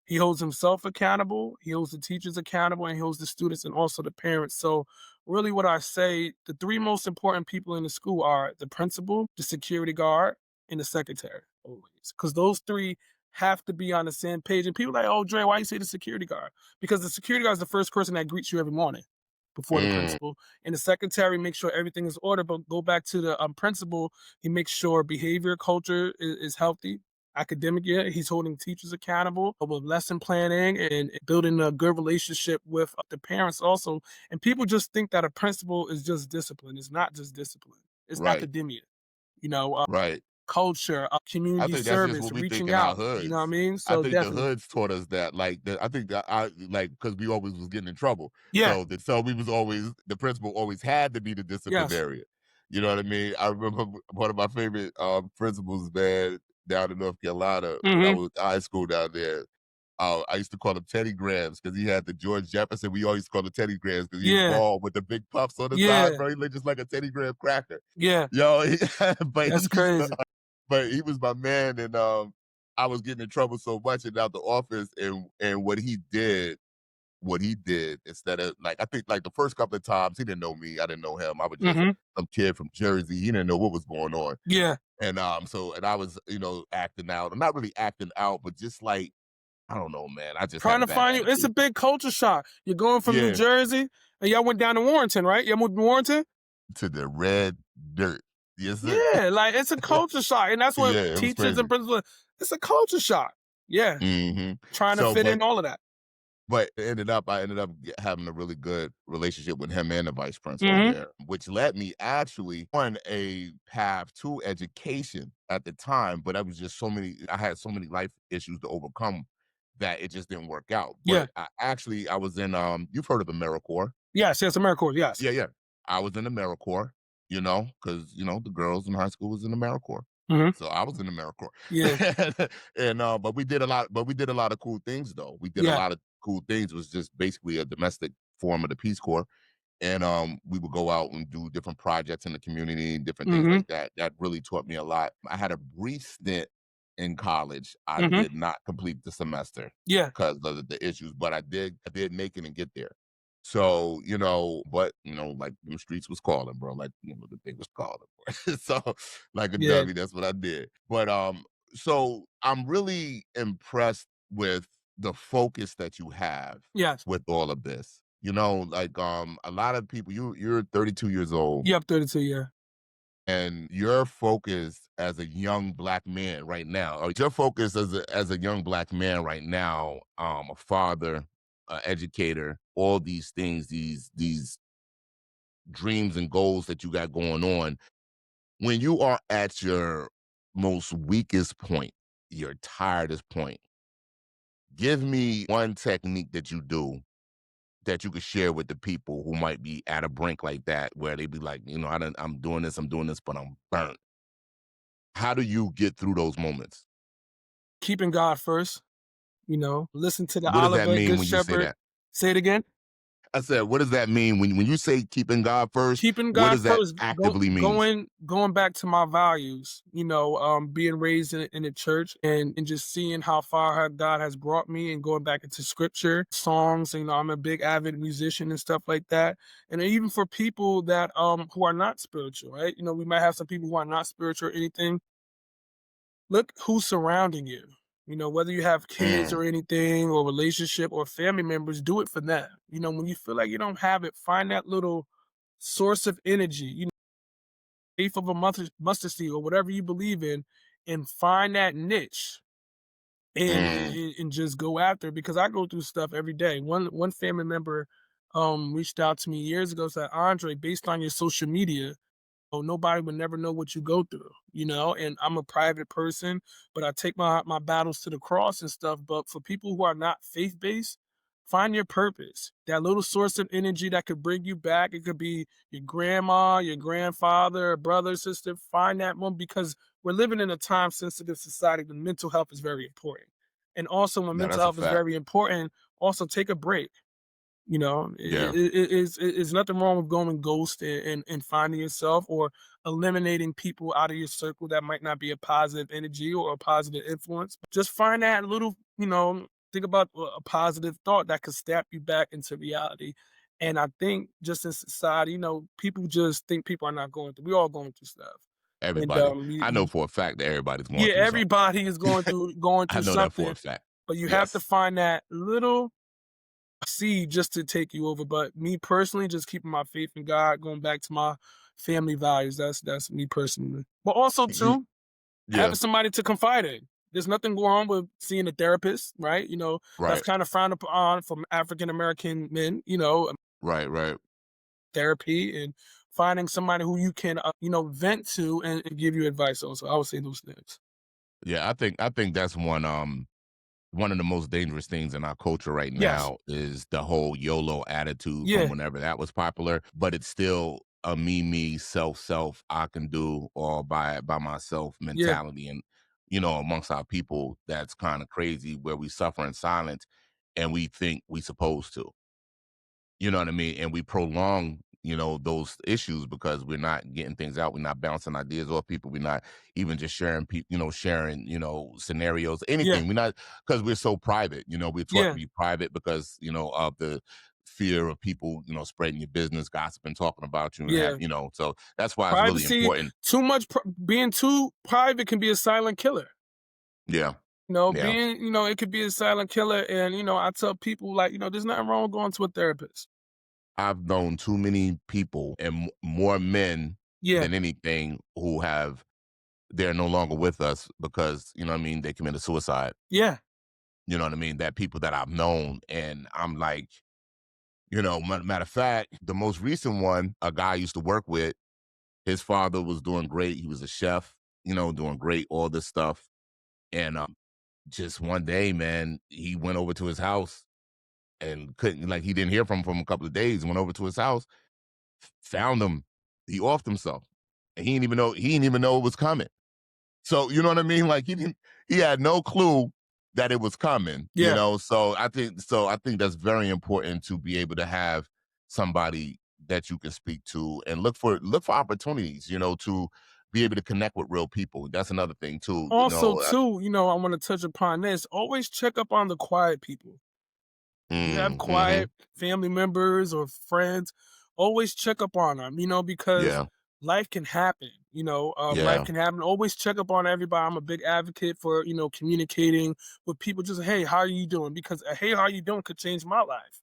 B: He holds himself accountable, he holds the teachers accountable, and he holds the students and also the parents. So, really, what I say, the three most important people in the school are the principal, the security guard, and the secretary, always. Because those three have to be on the same page. And people are like, oh, Dre, why you say the security guard? Because the security guard is the first person that greets you every morning before the
A: Mm,
B: principal. And the secretary makes sure everything is ordered. But go back to the principal, he makes sure behavior culture is healthy. academic year. He's holding teachers accountable with lesson planning and building a good relationship with the parents also. And people just think that a principal is just discipline. It's not just discipline. It's
A: Right.
B: academia, you know,
A: Right.
B: culture,
A: I
B: community
A: think that's just
B: service,
A: what we think
B: reaching
A: in our
B: out. You know what I
A: hoods.
B: mean?
A: I
B: So
A: think the
B: definitely.
A: hoods taught us that. Like, I think that I like because we always was getting in trouble.
B: Yeah.
A: So we was always the principal always had to be the
B: Yes.
A: disciplinarian. You know what I mean? I remember one of my favorite principals, man, down in North Carolina when I
B: Hmm.
A: was in high school down there. I used to call him Teddy Grahams because he had the George Jefferson. We always called him Teddy Grahams because he was
B: Yeah.
A: bald with the big puffs on the side,
B: Yeah.
A: bro. He looked just like a Teddy Graham cracker.
B: Yeah.
A: Yo, but
B: That's
A: he used to
B: crazy.
A: but he was my man, and I was getting in trouble so much and out the office, and what he did instead of like I think like the first couple of times he didn't know me, I didn't know him. I was just
B: Hmm.
A: some kid from Jersey. He didn't know what was going on,
B: Yeah.
A: and and I was acting out. I'm not really acting out, but just like I don't know, man. I just had
B: Trying
A: a
B: to
A: bad
B: find you. It's a
A: attitude.
B: big culture shock. You're going from New
A: Yeah,
B: Jersey and y'all went down to Warrenton, right? Y'all moved to Warrenton?
A: to the red dirt. Yes, sir.
B: Yeah, like it's a culture shock. And that's what
A: Yeah, it was
B: teachers and
A: crazy.
B: principals, it's a culture shock. Yeah.
A: Hmm.
B: Trying to
A: So,
B: fit
A: but
B: in all of that.
A: But I ended up having a really good relationship with him and the vice principal
B: Hmm.
A: there, which led me actually on a path to education at the time. But I was just I had so many life issues to overcome that it just didn't work out.
B: Yeah.
A: But I was in, you've heard of AmeriCorps.
B: Yes, yes, AmeriCorps, yes.
A: Yeah, yeah. I was in AmeriCorps, because, the girls in high school was in AmeriCorps.
B: Hmm.
A: So I was in
B: Yeah.
A: AmeriCorps. And, but we did a lot of cool things though. We did a
B: Yeah.
A: lot of cool things. It was just basically a domestic form of the Peace Corps. And we would go out and do different projects in the community and different things
B: Hmm.
A: like that. That really taught me a lot. I had a brief stint in college. I
B: Hmm.
A: did not complete the semester
B: Yeah.
A: because of the issues, but I did make it and get there. So, but like the streets was calling, bro. Like, the thing was calling, bro. So like a
B: Yeah.
A: dummy, that's what I did. But so I'm really impressed with the focus that you have
B: Yes.
A: with all of this. Like a lot of people, you're 32 years old
B: Yep, 32, yeah.
A: and your focus as a young black man right now, or your focus as a young black man right now, a father, educator, all these things, these dreams and goals that you got going on, when you are at your most weakest point, your tiredest point, give me one technique that you do that you could share with the people who might be at a brink like that, where they be like, I'm doing this, but I'm burnt. How do you get through those moments?
B: Keeping God first, listen to the
A: What does that
B: Oliver,
A: mean
B: Good
A: when you say
B: Shepherd.
A: that?
B: Say it again.
A: I said, what does that mean when you say keeping God first?
B: Keeping
A: What
B: God
A: does that
B: first,
A: actively means?
B: going back to my values, being raised in the church and just seeing how far God has brought me and going back into scripture, songs, I'm a big avid musician and stuff like that. And even for people that who are not spiritual, right? We might have some people who are not spiritual or anything. Look who's surrounding you. Whether you have kids
A: Mm,
B: or anything or relationship or family members, do it for them. When you feel like you don't have it, find that little source of energy, faith of a mustard seed or whatever you believe in, and find that niche and
A: mm,
B: and just go after it, because I go through stuff every day. One family member reached out to me years ago, said, Andre, based on your social media, nobody would never know what you go through, and I'm a private person, but I take my battles to the cross and stuff. But for people who are not faith-based, find your purpose, that little source of energy that could bring you back. It could be your grandma, your grandfather, brother, sister. Find that one, because we're living in a time-sensitive society when mental health is very important. And also when
A: no,
B: mental
A: that's a
B: health is
A: fact.
B: very important, also take a break.
A: Yeah,
B: It's nothing wrong with going ghost and finding yourself, or eliminating people out of your circle that might not be a positive energy or a positive influence. Just find that little, think about a positive thought that could snap you back into reality. And I think just in society, people just think people are not going through. We all going through stuff. And
A: everybody. I know for a fact that everybody's going
B: yeah,
A: through something.
B: everybody is going
A: I
B: through
A: know that for a
B: something,
A: fact.
B: but you have to
A: Yes.
B: find that little seed just to take you over. But me personally, just keeping my faith in God, going back to my family values. That's me personally. But also
A: You,
B: too,
A: yeah.
B: having somebody to confide in. There's nothing wrong with seeing a therapist, right? That's
A: Right.
B: kind of frowned upon from African American men,
A: Right. Right.
B: therapy and finding somebody who you can, vent to and give you advice on. So I would say those things.
A: Yeah, I think that's one of the most dangerous things in our culture right
B: Yes.
A: now is the whole YOLO attitude from
B: Yeah.
A: whenever that was popular, but it's still a me, self, I can do all by myself
B: Yeah.
A: mentality. And, amongst our people, that's kind of crazy where we suffer in silence and we think we supposed to. You know what I mean? And we prolong, those issues because we're not getting things out. We're not bouncing ideas off people. We're not even just sharing, sharing, scenarios,
B: Yeah.
A: anything. We're not, because we're so private. We're taught to
B: Yeah.
A: be private because, of the fear of people, spreading your business, gossiping, talking about you, and
B: Yeah.
A: so that's why it's really
B: Privacy,
A: important.
B: too much, being too private can be a silent killer.
A: Yeah. Yeah.
B: Being, it could be a silent killer. And, I tell people like, there's nothing wrong with going to a therapist.
A: I've known too many people and more men
B: Yeah.
A: than anything who have they're no longer with us because, what I mean, they committed suicide.
B: Yeah.
A: You know what I mean? That people that I've known. And I'm like, matter of fact, the most recent one, a guy I used to work with, his father was doing great. He was a chef, doing great, all this stuff. And just one day, man, he went over to his house and couldn't, like, he didn't hear from him for a couple of days, went over to his house, found him. He offed himself. And he didn't even know it was coming. So, you know what I mean? Like he had no clue that it was coming,
B: Yeah.
A: So I think that's very important to be able to have somebody that you can speak to and look for opportunities, to be able to connect with real people. That's another thing too,
B: Also, too, I want to touch upon this. Always check up on the quiet people. You have
A: mhm.
B: quiet family members or friends, always check up on them, because
A: Yeah.
B: life can happen. Life
A: Yeah.
B: can happen. Always check up on everybody. I'm a big advocate for, communicating with people. Just, hey, how are you doing? Because a hey, how are you doing could change my life.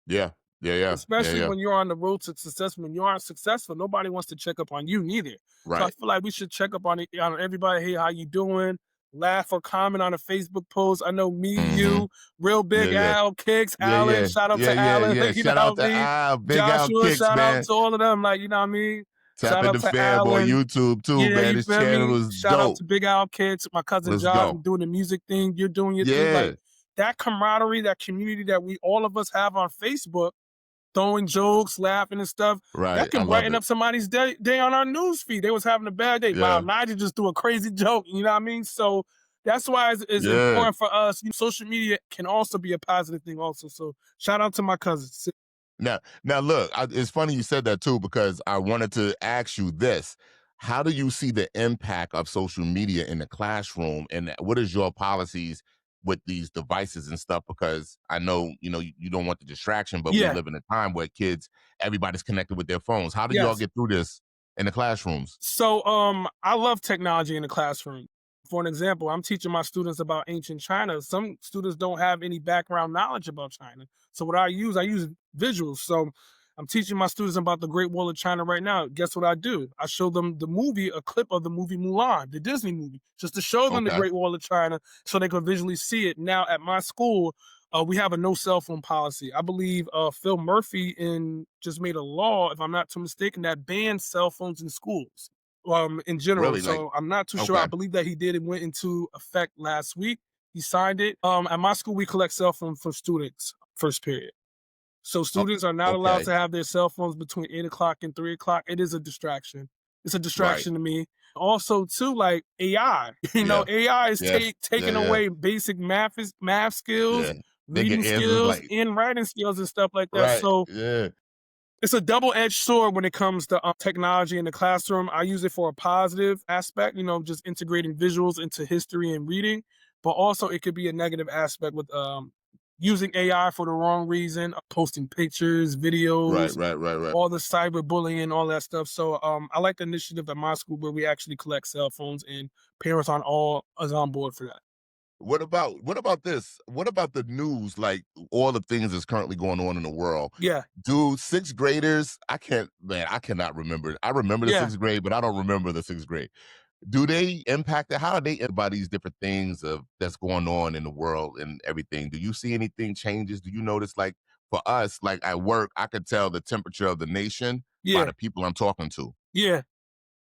A: Yeah. Yeah. Yeah. Yeah.
B: Especially
A: Yeah.
B: when you're on the road to success. When you aren't successful, nobody wants to check up on you neither. So I
A: Right.
B: feel like we should check up on everybody. Hey, how you doing? Laugh or comment on a Facebook post. I know me,
A: Mhm.
B: you, Real
A: Yeah.
B: Big
A: Yeah.
B: Al, Kicks,
A: Yeah.
B: Alan.
A: Yeah.
B: Shout out
A: Yeah.
B: to
A: Yeah.
B: Alan.
A: Yeah.
B: You know
A: Shout
B: what
A: out
B: I
A: to
B: mean?
A: Al, Big Al
B: Joshua,
A: Kicks,
B: shout out
A: man.
B: to all of them. Like, you know what I mean?
A: Tap
B: Shout out
A: into
B: to
A: Fanboy
B: Alan.
A: YouTube too,
B: Yeah,
A: man.
B: you
A: His
B: feel
A: channel
B: me?
A: is
B: Shout out
A: dope.
B: to Big Al Kicks, my cousin
A: Let's
B: Josh,
A: go.
B: doing the music thing. You're doing your thing. Like
A: Yeah.
B: that camaraderie, that community that we all of us have on Facebook, throwing jokes, laughing and stuff, that
A: Right. I
B: can
A: love
B: brighten
A: it.
B: up somebody's day on our news feed. They was having a bad day. Wow,
A: Yeah.
B: Nyjah just threw a crazy joke. You know what I mean? So that's why it's
A: Yeah.
B: important for us. Social media can also be a positive thing also. So shout out to my cousins.
A: Now, look, it's funny you said that too because I wanted to ask you this: how do you see the impact of social media in the classroom, and what is your policies with these devices and stuff? Because I know you don't want the distraction, but we
B: Yeah.
A: live in a time where everybody's connected with their phones. How do y'all
B: Yes.
A: get through this in the classrooms?
B: So I love technology in the classroom. For an example, I'm teaching my students about ancient China. Some students don't have any background knowledge about China. So what I use visuals. So I'm teaching my students about the Great Wall of China right now. Guess what I do? I show them a clip of the movie Mulan, the Disney movie, just to show them the
A: Okay,
B: Great Wall of China so they can visually see it. Now at my school, we have a no cell phone policy. I believe Phil Murphy just made a law, if I'm not too mistaken, that bans cell phones in schools in general.
A: really? Like,
B: So I'm not too sure. I
A: okay,
B: believe that he did. It went into effect last week. He signed it. At my school, we collect cell phones for students first period. So
A: oh,
B: students are not allowed
A: okay,
B: to have their cell phones between 8 o'clock and 3 o'clock. It is a distraction. It's a
A: right,
B: distraction to me. Also, too, like AI.
A: yeah,
B: AI is
A: yeah, yeah,
B: taking
A: yeah,
B: away basic math skills,
A: yeah. They get
B: reading
A: answers
B: skills,
A: like
B: and writing skills and stuff like that.
A: right,
B: So
A: yeah,
B: it's a double-edged sword when it comes to technology in the classroom. I use it for a positive aspect, just integrating visuals into history and reading, but also it could be a negative aspect with using AI for the wrong reason, posting pictures,
A: right,
B: videos,
A: right, right, right.
B: all the cyberbullying, all that stuff. So I like the initiative at my school where we actually collect cell phones and parents is on board for that.
A: What about this? What about the news? Like all the things that's currently going on in the world.
B: Yeah,
A: Dude, sixth graders, I cannot remember. I remember the
B: yeah,
A: sixth grade, but I don't remember the sixth grade. do they impact it? How are they by these different things of that's going on in the world and everything? Do you see anything changes? Do you notice, like, for us, like at work, I could tell the temperature of the nation by
B: Yeah,
A: the people I'm talking to.
B: yeah.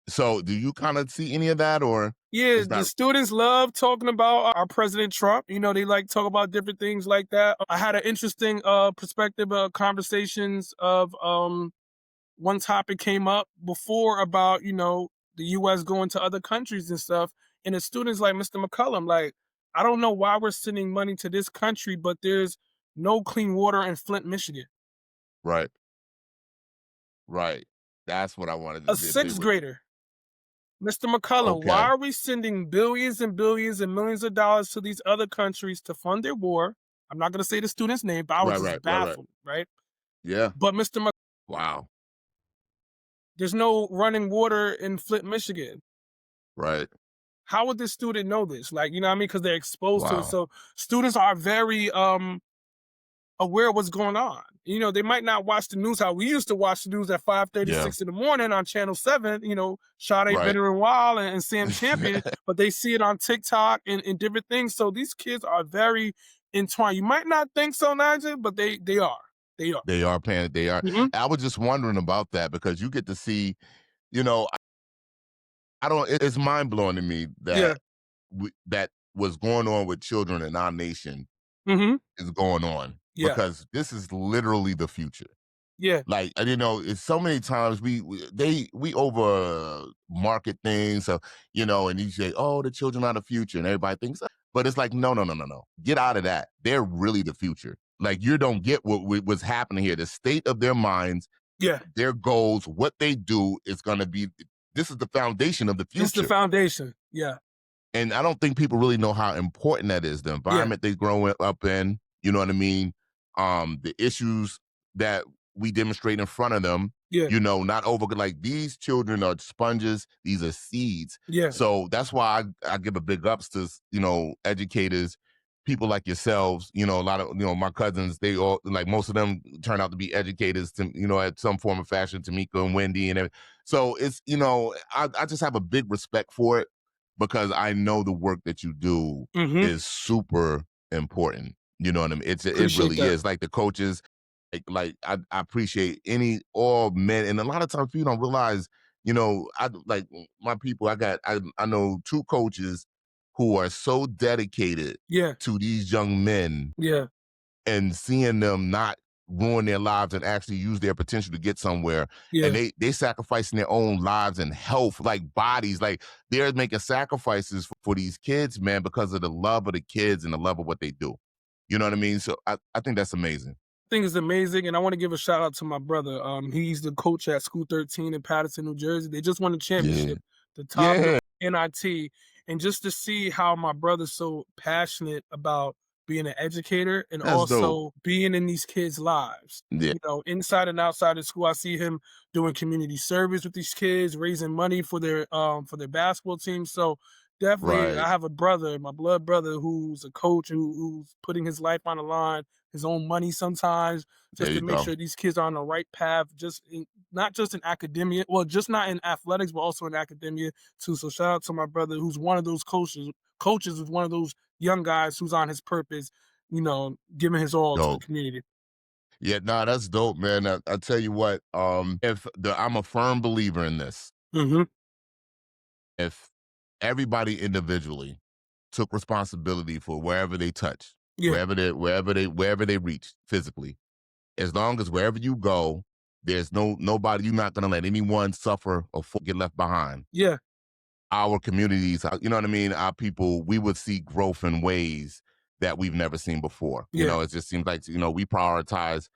A: So do you kind of see any of that, or
B: Yeah,
A: it's
B: the
A: not
B: students love talking about our President Trump. They like talk about different things like that. I had an interesting perspective conversations of one topic came up before about, the US going to other countries and stuff. And the students like Mr. McCollum, like, I don't know why we're sending money to this country, but there's no clean water in Flint, Michigan.
A: right? Right. That's what I wanted to
B: A
A: do. They
B: sixth
A: would
B: grader. Mr. McCullough, why
A: okay.
B: are we sending billions and billions and millions of dollars to these other countries to fund their war? I'm not going to say the student's name, but I was
A: Right,
B: just
A: right, right, right.
B: baffled, right?
A: Yeah.
B: But Mr.
A: Wow.
B: There's no running water in Flint, Michigan.
A: Right.
B: How would this student know this? Like, you know what I mean? Because they're exposed to it.
A: Wow.
B: So students are very aware of what's going on. They might not watch the news how we used to watch the news at 5:30,
A: Yeah.
B: 6 in the morning on Channel 7, Sade
A: Right.
B: Benner and Wild and Sam Champion, but they see it on TikTok and different things. So these kids are very entwined. You might not think so, Nigel, but they are. They are.
A: They are paying. They are.
B: Hmm.
A: I was just wondering about that because you get to see, you know, I don't. It's mind blowing to me
B: Yeah.
A: that that was going on with children in our nation
B: Hmm.
A: is going on
B: Yeah.
A: because this is literally the future.
B: Yeah.
A: Like, it's so many times we over market things, so, and you say, "Oh, the children are the future," and everybody thinks, but it's like, no, no, no, no, no. Get out of that. They're really the future. Like, you don't get what's happening here. The state of their minds,
B: Yeah.
A: their goals, what they do is going to be. This is the foundation of the
B: It's the
A: future.
B: foundation. Yeah.
A: And I don't think people really know how important that is. The
B: Yeah.
A: environment they grow up in, you know what I mean? The issues that we demonstrate in front of them,
B: Yeah.
A: not over like these children are sponges, these are seeds.
B: Yeah.
A: So that's why I give a big ups to, educators, people like yourselves, a lot of, my cousins, they all like most of them turn out to be educators to, at some form of fashion, Tamika and Wendy and everything. So it's, I just have a big respect for it because I know the work that you do
B: Hmm.
A: is super important. You know what I mean? It
B: Appreciate
A: really
B: that.
A: is. Like the coaches, I appreciate all men, and a lot of times people don't realize. I like my people. I know two coaches who are so dedicated
B: Yeah.
A: to these young men
B: Yeah.
A: and seeing them not ruin their lives and actually use their potential to get somewhere. And
B: Yeah.
A: they sacrificing their own lives and health, like bodies, like they're making sacrifices for these kids, man, because of the love of the kids and the love of what they do. You know what I mean? So I think that's amazing.
B: Thing is amazing, and I want to give a shout out to my brother. He's the coach at School 13 in Paterson, New Jersey. They just won the
A: Yeah.
B: championship, the top
A: Yeah.
B: NIT, and just to see how my brother's so passionate about being an educator and
A: That's dope.
B: also being in these kids' lives.
A: Yeah.
B: Inside and outside of school, I see him doing community service with these kids, raising money for their basketball team. So definitely, I
A: Right.
B: have a brother, my blood brother, who's a coach who's putting his life on the line, his own money sometimes,
A: There
B: just to
A: you
B: make
A: go.
B: sure these kids are on the right path, not just in academia, well, just not in athletics, but also in academia too. So shout out to my brother who's one of those coaches is one of those young guys who's on his purpose, giving his all to the
A: Dope.
B: community.
A: Yeah, nah, that's dope, man. I tell you what, if I'm a firm believer in this.
B: Hmm.
A: If everybody individually took responsibility for wherever they touch,
B: Yeah.
A: wherever they reach physically, as long as wherever you go, there's nobody, you're not gonna let anyone suffer or get left behind.
B: Yeah.
A: Our communities, you know what I mean? Our people, we would see growth in ways that we've never seen before.
B: Yeah.
A: It just seems like, we prioritize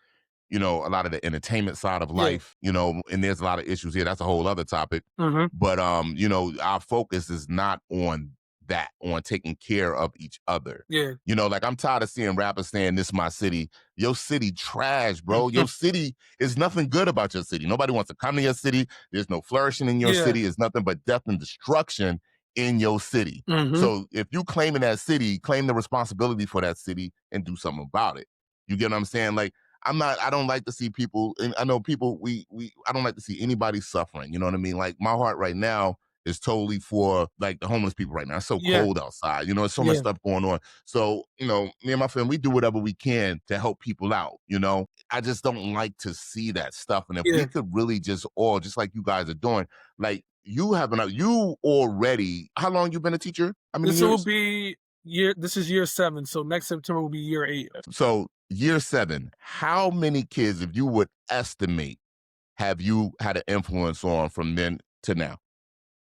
A: a lot of the entertainment side of
B: Yeah.
A: life, and there's a lot of issues here. That's a whole other topic.
B: Hmm.
A: But our focus is not on that, on taking care of each other.
B: Yeah.
A: Like I'm tired of seeing rappers saying this my city. Your city trash, bro. Your city is nothing good about your city. Nobody wants to come to your city. There's no flourishing in your
B: Yeah.
A: city. It's nothing but death and destruction in your city.
B: Hmm.
A: So if you claim in that city, claim the responsibility for that city and do something about it. You get what I'm saying? Like I don't like to see people, and I know people, I don't like to see anybody suffering. You know what I mean? Like my heart right now is totally for like the homeless people right now. It's so
B: Yeah,
A: cold outside. You know, there's so much
B: yeah,
A: stuff going on. So, you know, me and my friend, we do whatever we can to help people out. You know, I just don't like to see that stuff. And if
B: yeah.
A: we could really just all, just like you guys are doing, like you already, how long you been a teacher? How many
B: This will
A: years?
B: be this is year 7, so next September will be year 8.
A: So year 7, how many kids, if you would estimate, have you had an influence on from then to now?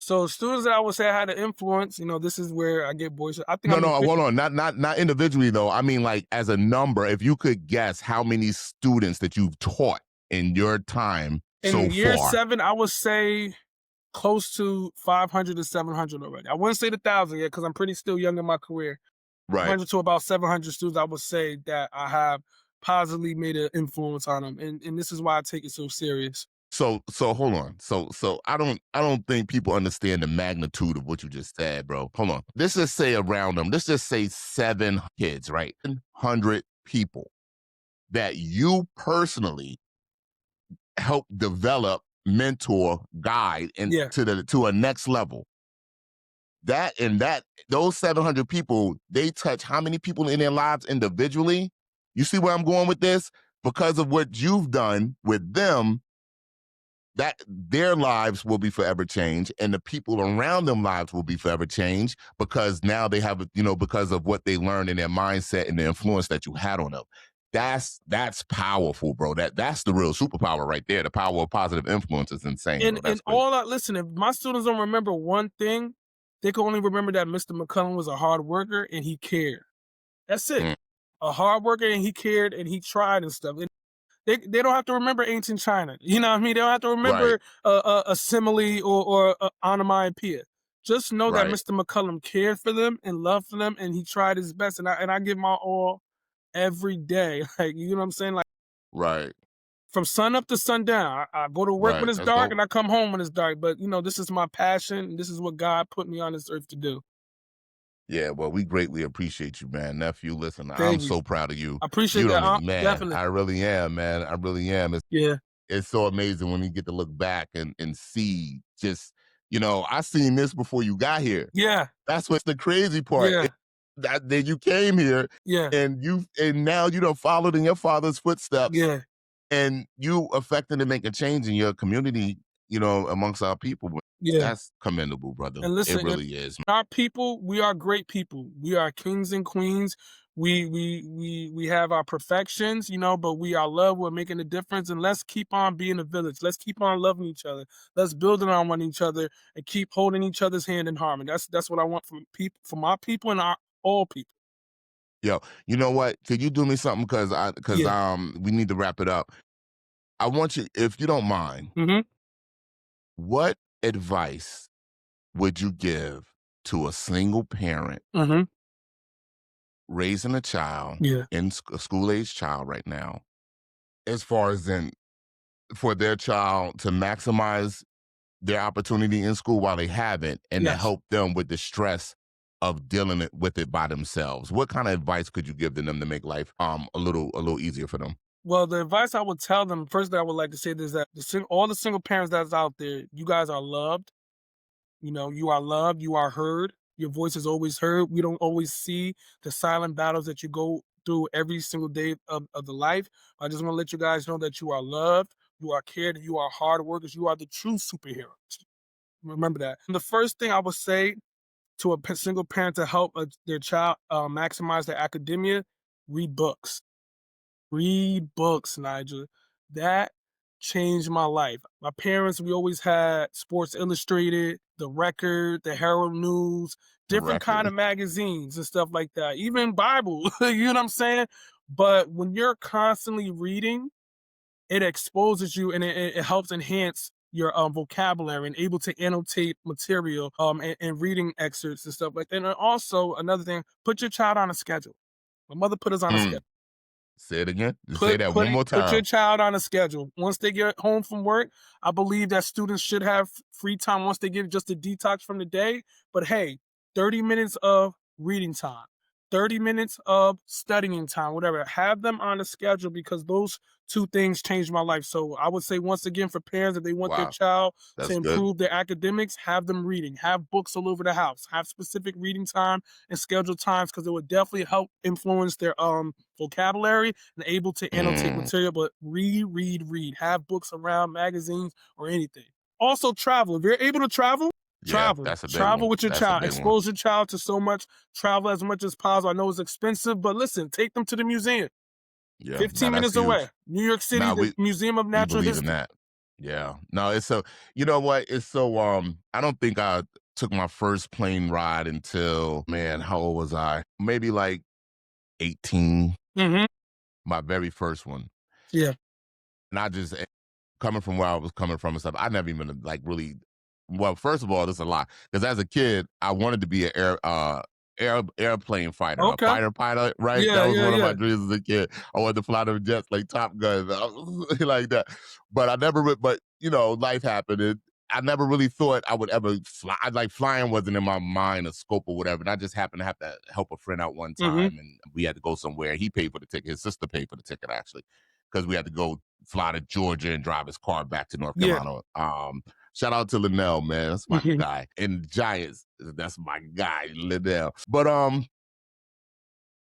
B: So students that I would say I had an influence, this is where I get voices. I think
A: No,
B: I'm
A: no,
B: a
A: hold on. Not individually though. I mean like as a number, if you could guess how many students that you've taught in your time so
B: in year
A: far.
B: 7, I would say close to 500 to 700 already. I wouldn't say the 1,000 yet because I'm pretty still young in my career.
A: Right.
B: 100 to about 700 students, I would say that I have positively made an influence on them, and this is why I take it so serious.
A: So hold on. So I don't think people understand the magnitude of what you just said, bro. Hold on. Let's just say around them. Let's just say 7 kids, right? 100 people that you personally help develop, mentor, guide
B: Yeah,
A: into to a next level. That those 700 people, they touch how many people in their lives individually? You see where I'm going with this? Because of what you've done with them, that their lives will be forever changed and the people around them lives will be forever changed because now they have, because of what they learned in their mindset and the influence that you had on them. That's powerful, bro. That's the real superpower right there. The power of positive influence is insane, bro.
B: and
A: That's great.
B: all I listen. If my students don't remember one thing, they can only remember that Mr. McCollum was a hard worker and he cared. That's it.
A: Mm,
B: A hard worker and he cared and he tried and stuff. They don't have to remember ancient China. You know what I mean? They don't have to
A: right,
B: remember a simile or a onomatopoeia. Just know that
A: right,
B: Mr. McCullum cared for them and loved for them, and he tried his best. And I give my all every day. Like, you know what I'm saying? Like,
A: right,
B: from sun up to sundown. I go to work when
A: right.
B: it's
A: That's
B: dark
A: dope.
B: and I come home when it's dark. But this is my passion. And this is what God put me on this earth to do.
A: Yeah, well, we greatly appreciate you, man. Nephew, listen, I'm
B: Thank you.
A: so proud of you.
B: I appreciate
A: You
B: that.
A: don't even, man,
B: Definitely.
A: I really am, man. I really am.
B: Yeah.
A: It's so amazing when you get to look back and see just, I seen this before you got here.
B: Yeah.
A: That's what's the crazy part.
B: Yeah.
A: That you came here
B: Yeah.
A: and now you done followed in your father's footsteps
B: Yeah.
A: and you affecting to make a change in your community, amongst our people.
B: Yeah.
A: That's commendable, brother.
B: And
A: It
B: listen,
A: really is.
B: our people, we are great people. We are kings and queens. We have our perfections, but we are love. We're making a difference, and let's keep on being a village. Let's keep on loving each other. Let's build it on one each other and keep holding each other's hand in harmony. That's what I want from people, from our people and all people.
A: Yo, you know what? Could you do me something? Cause
B: Yeah.
A: we need to wrap it up. I want you, if you don't mind,
B: Mm-hmm.
A: what advice would you give to a single parent
B: Mm-hmm.
A: raising a child
B: Yeah.
A: a school age child right now, as far as in for their child to maximize their opportunity in school while they haven't, and to
B: Yes.
A: help them with the stress of dealing with it by themselves? What kind of advice could you give to them to make life a little easier for them?
B: Well, the advice I would tell them, first thing I would like to say is that all the single parents that's out there, you guys are loved. You are loved, you are heard, your voice is always heard. We don't always see the silent battles that you go through every single day of the life. I just want to let you guys know that you are loved, you are cared, you are hard workers, you are the true superheroes. Remember that. And the first thing I would say to a single parent to help their child maximize their academia, read books. Read books, Nyjah. That changed my life. My parents, we always had Sports Illustrated, The Record, the Herald News,
A: The
B: different kind
A: record.
B: of magazines and stuff like that. Even Bible, you know what I'm saying? But when you're constantly reading, it exposes you and it helps enhance your vocabulary and able to annotate material and reading excerpts and stuff like that. And also another thing, put your child on a schedule. My mother put us on a
A: Mm.
B: schedule.
A: Say it again. Just say
B: Put
A: that
B: put
A: one more
B: put your
A: time.
B: child on a schedule. Once they get home from work, I believe that students should have free time once they get just a detox from the day. But hey, 30 minutes of reading time, 30 minutes of studying time, whatever. Have them on a schedule because those two things changed my life. So I would say once again for parents, if they want their
A: Wow,
B: child to
A: that's good.
B: improve their academics, have them reading, have books all over the house, have specific reading time and scheduled times because it would definitely help influence their vocabulary and able to annotate
A: Mm,
B: material. But read. Have books around, magazines, or anything. Also travel. If you're able to travel,
A: yeah,
B: travel.
A: that's a big
B: Travel
A: one.
B: with your
A: That's a
B: child.
A: big one.
B: Expose your child to so much. Travel as much as possible. I know it's expensive, but listen, take them to the museum.
A: Yeah, no,
B: 15
A: that's
B: minutes away.
A: huge.
B: New York City,
A: Now
B: the Museum of
A: we
B: Natural
A: believe in
B: History.
A: that. Yeah. No, it's so, you know what? It's so, I don't think I took my first plane ride until, man, how old was I? Maybe like 18,
B: Mm-hmm.
A: my very first one.
B: Yeah.
A: And I just, coming from where I was coming from and stuff, I never even like really, well, first of all, this is a lot. Because as a kid, I wanted to be an airplane fighter, a
B: Okay.
A: fighter pilot, right? That
B: Yeah,
A: was
B: yeah,
A: one of
B: yeah.
A: my dreams as a kid. I wanted to fly them jets like Top Gun, like that. But I never, but you know, life happened. I never really thought I would ever fly. Like flying wasn't in my mind, a scope or whatever. And I just happened to have to help a friend out one
B: Mm-hmm.
A: time, and we had to go somewhere. He paid for the ticket. His sister paid for the ticket actually, because we had to go fly to Georgia and drive his car back to North
B: Yeah.
A: Carolina. Shout out to Linnell, man. That's my
B: Mm-hmm.
A: guy. And Giants, that's my guy, Linnell. But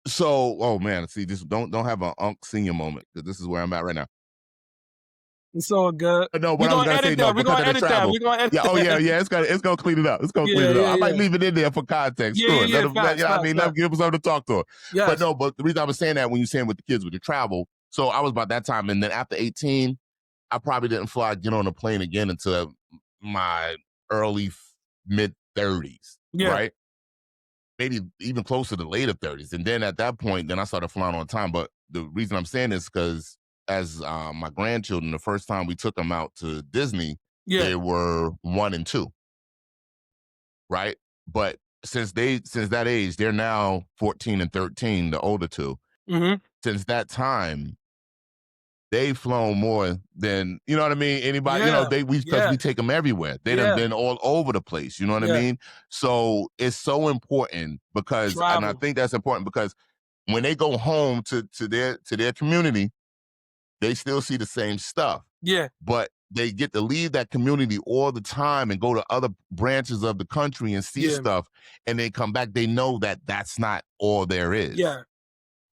A: so oh man, see, just don't have an Unc Senior moment because this is where I'm at right now.
B: It's all good.
A: No,
B: We're
A: what I was
B: gonna
A: gonna say,
B: edit
A: no,
B: that. We're
A: because
B: gonna
A: of the
B: edit that.
A: travel.
B: We're gonna edit
A: Yeah, oh yeah,
B: that.
A: yeah, it's gonna clean it up. It's gonna clean
B: Yeah,
A: it up.
B: yeah,
A: I might
B: yeah.
A: leave it in there for context.
B: Yeah,
A: Screw
B: yeah,
A: it.
B: yeah.
A: Let him,
B: Facts,
A: you know what I
B: facts,
A: mean? Let him
B: facts.
A: give him something to talk to. But
B: Yes.
A: no, but the reason I was saying that when you're saying with the kids with the travel, so I was about that time, and then after 18, I probably didn't get on a plane again until my early mid 30s,
B: Yeah.
A: right? Maybe even closer to later 30s. And then at that point, then I started flying on time. But the reason I'm saying this because as my grandchildren, the first time we took them out to Disney,
B: Yeah.
A: they were 1 and 2, right? But since that age, they're now 14 and 13, the older two.
B: Mm-hmm.
A: Since that time, they've flown more than, you know what I mean? Anybody, you know,
B: Yeah.
A: because we take them everywhere. They done
B: Yeah.
A: been all over the place. You know what I
B: Yeah.
A: mean? So it's so important because, and I
B: Travel.
A: think that's important because when they go home to their community, they still see the same stuff,
B: Yeah.
A: but they get to leave that community all the time and go to other branches of the country and see
B: Yeah.
A: stuff, and they come back. They know that that's not all there is.
B: Yeah.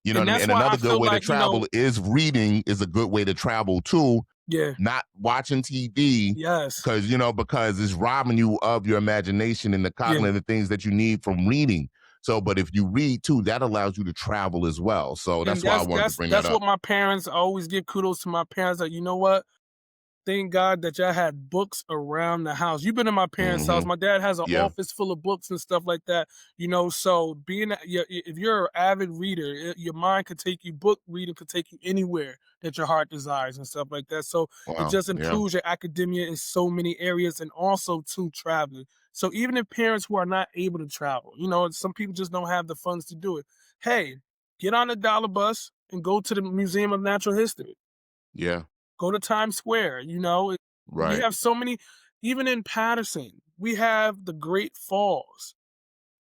A: You know
B: And
A: what I mean?
B: that's
A: And
B: why I
A: another good
B: feel
A: way to
B: like,
A: travel is reading is a good way to travel too.
B: yeah.
A: Not watching TV
B: Yes.
A: because it's robbing you of your imagination and the
B: Yeah.
A: cognitive things that you need from reading. So, but if you read too, that allows you to travel as well. So
B: And
A: that's why I wanted to bring that
B: that's
A: up.
B: what my parents, I always give kudos to my parents that, you know what? Thank God that y'all had books around the house. You've been in my parents' house.
A: Hmm.
B: My dad has an
A: Yeah,
B: office full of books and stuff like that. So if you're an avid reader, your mind could take you, book reading could take you anywhere that your heart desires and stuff like that. So it
A: wow,
B: just
A: yeah,
B: improves your academia in so many areas and also to traveling. So even if parents who are not able to travel, some people just don't have the funds to do it. Hey, get on a dollar bus and go to the Museum of Natural History.
A: yeah,
B: Go to Times Square, we
A: right.
B: have so many, even in Paterson, we have the Great Falls,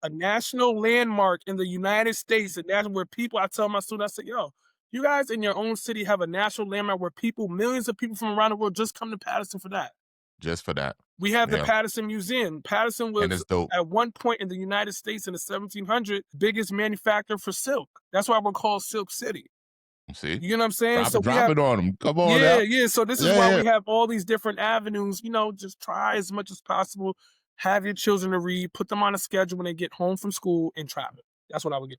B: a national landmark in the United States, where people, I tell my students, I say, yo, you guys in your own city have a national landmark where millions of people from around the world just come to Paterson for that.
A: Just for that,
B: We have the
A: yeah,
B: Paterson Museum. Paterson
A: and
B: was
A: it's dope.
B: at one point in the United States in the 1700s, biggest manufacturer for silk. That's why we're called Silk City.
A: See,
B: You know what I'm saying? So we
A: drop
B: have
A: it on them. Come on
B: Yeah,
A: now.
B: yeah. So this is
A: Yeah,
B: why
A: yeah.
B: we have all these different avenues. Just try as much as possible. Have your children to read. Put them on a schedule when they get home from school and travel. That's what I would get.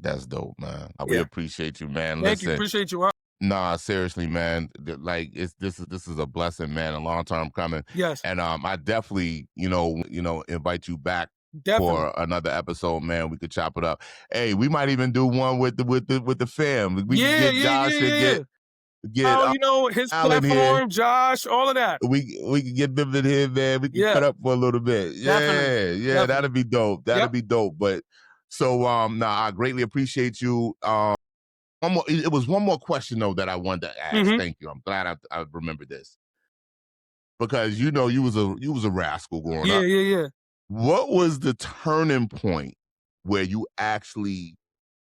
A: That's dope, man. We
B: Yeah.
A: appreciate you, man.
B: Thank you.
A: Listen,
B: Appreciate you.
A: nah, seriously, man. Like this is a blessing, man. A long time coming,
B: Yes,
A: and I definitely, invite you back
B: definitely.
A: for another episode, man. We could chop it up. Hey, we might even do one with the fam. We could
B: Yeah,
A: get
B: yeah, yeah,
A: Josh and
B: yeah, yeah.
A: get
B: His
A: Alan here.
B: platform, Josh, all of that.
A: We could get them in here, man. We could
B: Yeah,
A: cut up for a little bit.
B: definitely.
A: Yeah, yeah,
B: Definitely.
A: that'd be dope. That'd
B: Yep.
A: be dope. But so I greatly appreciate you. One more. It was one more question though that I wanted to ask.
B: Mm-hmm.
A: Thank you. I'm glad I remembered this because you was a rascal growing
B: Yeah,
A: up.
B: yeah, yeah.
A: What was the turning point where you actually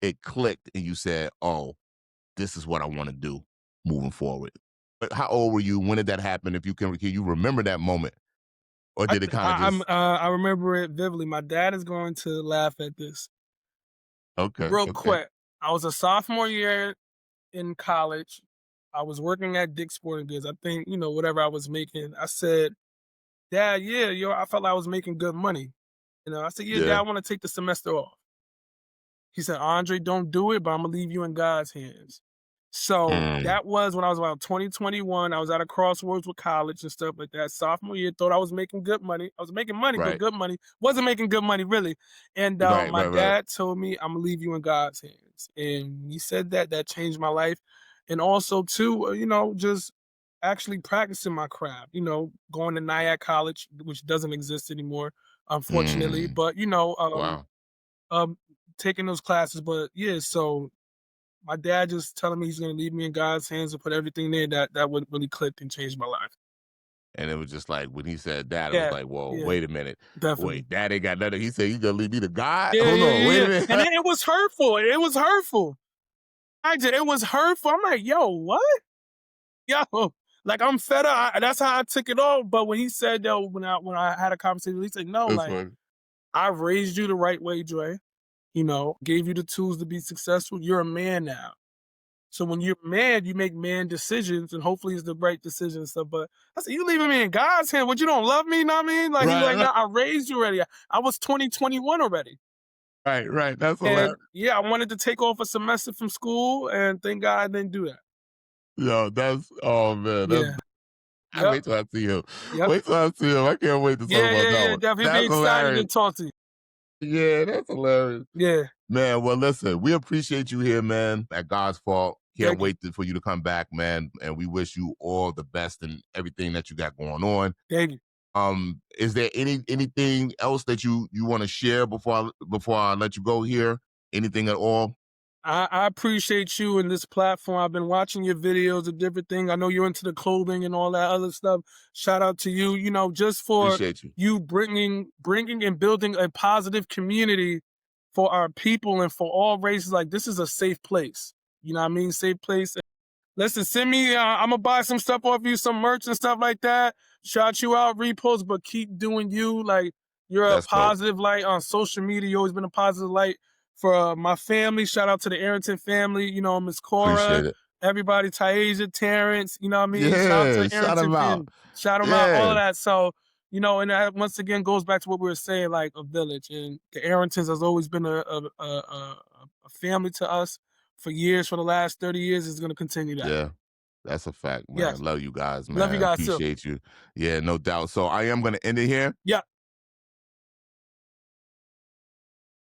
A: it clicked and you said, oh, this is what I want to do moving forward? But how old were you? When did that happen? If you can you remember that moment? Or did it kind of just
B: I remember it vividly. My dad is going to laugh at this.
A: okay,
B: Real
A: okay.
B: quick, I was a sophomore year in college. I was working at Dick's Sporting Goods. I think, whatever I was making, I said, Dad, yeah, I felt like I was making good money. I said, yeah, Dad,
A: Yeah.
B: I want to take the semester off. He said, Andre, don't do it, but I'm going to leave you in God's hands. So
A: Mm,
B: that was when I was about 2021. I was at a crossroads with college and stuff like that. Sophomore year, thought I was making good money. I was making money, but
A: right.
B: good money. Wasn't making good money, really. And
A: Right,
B: my
A: right, right.
B: dad told me, I'm going to leave you in God's hands. And he said that changed my life. And also, too, just actually practicing my craft, going to Nyjah College, which doesn't exist anymore, unfortunately.
A: Mm,
B: But,
A: wow.
B: um, taking those classes. But yeah, so my dad just telling me he's gonna leave me in God's hands and put everything there, that would really click and change my life.
A: And it was just like when he said that, it was
B: Yeah,
A: like, whoa,
B: yeah,
A: wait a minute.
B: definitely.
A: Wait, dad ain't got nothing. He said, you gonna leave me to God?
B: Yeah,
A: Hold
B: yeah,
A: on,
B: yeah,
A: wait a
B: yeah. And
A: minute.
B: then it was hurtful. It was hurtful. It was hurtful. I'm like, yo, what? Yo, like I'm fed up. That's how I took it off. But when he said, yo, when I had a conversation, he said, no,
A: That's
B: like
A: funny.
B: I've raised you the right way, Dre. Gave you the tools to be successful. You're a man now. So when you're mad, you make man decisions, and hopefully it's the right decision and stuff. But I said, you leaving me in God's hand, but you don't love me, you know what I mean? Like, he's
A: Right,
B: like, no,
A: right,
B: I raised you already. I was 2021 already.
A: right, right. That's
B: And
A: hilarious.
B: yeah, I wanted to take off a semester from school, and thank God I didn't do that.
A: Yo, that's oh man, that's
B: Yeah.
A: I
B: Yep.
A: wait till I see him.
B: Yep.
A: Wait till I see him. I can't wait to talk
B: Yeah,
A: about
B: yeah,
A: that
B: yeah.
A: one.
B: Definitely be
A: That's
B: excited to
A: hilarious.
B: talk to you.
A: Yeah, that's hilarious.
B: Yeah.
A: Man, well, listen, we appreciate you here, man, at God's Fault. Can't
B: Thank you.
A: wait for you to come back, man. And we wish you all the best in everything that you got going on.
B: Thank you.
A: Is there anything else that you want to share before I let you go here? Anything at all?
B: I appreciate you and this platform. I've been watching your videos of different things. I know you're into the clothing and all that other stuff. Shout out to you, just for
A: Appreciate you.
B: you bringing and building a positive community for our people and for all races. Like, this is a safe place. You know what I mean? Safe place. Listen, send me, I'm gonna buy some stuff off you, some merch and stuff like that. Shout you out, repost, but keep doing you. Like, you're a
A: That's dope.
B: positive light on social media. You always been a positive light for my family. Shout out to the Arrington family, Miss Cora,
A: Appreciate it.
B: everybody, Taisha, Terrence, you know what I mean? Shout out to
A: Yeah,
B: the
A: shout
B: Arrington
A: him out.
B: family. Shout them out, all of
A: Yeah,
B: that. So, and that once again goes back to what we were saying, like a village. And the Arringtons has always been a family to us for years, for the last 30 years. Is going to continue that.
A: yeah. That's a fact, man.
B: Yes.
A: Love you guys,
B: Love you
A: man.
B: guys too.
A: Appreciate you. Yeah, no doubt. So I am gonna end it here.
B: Yeah.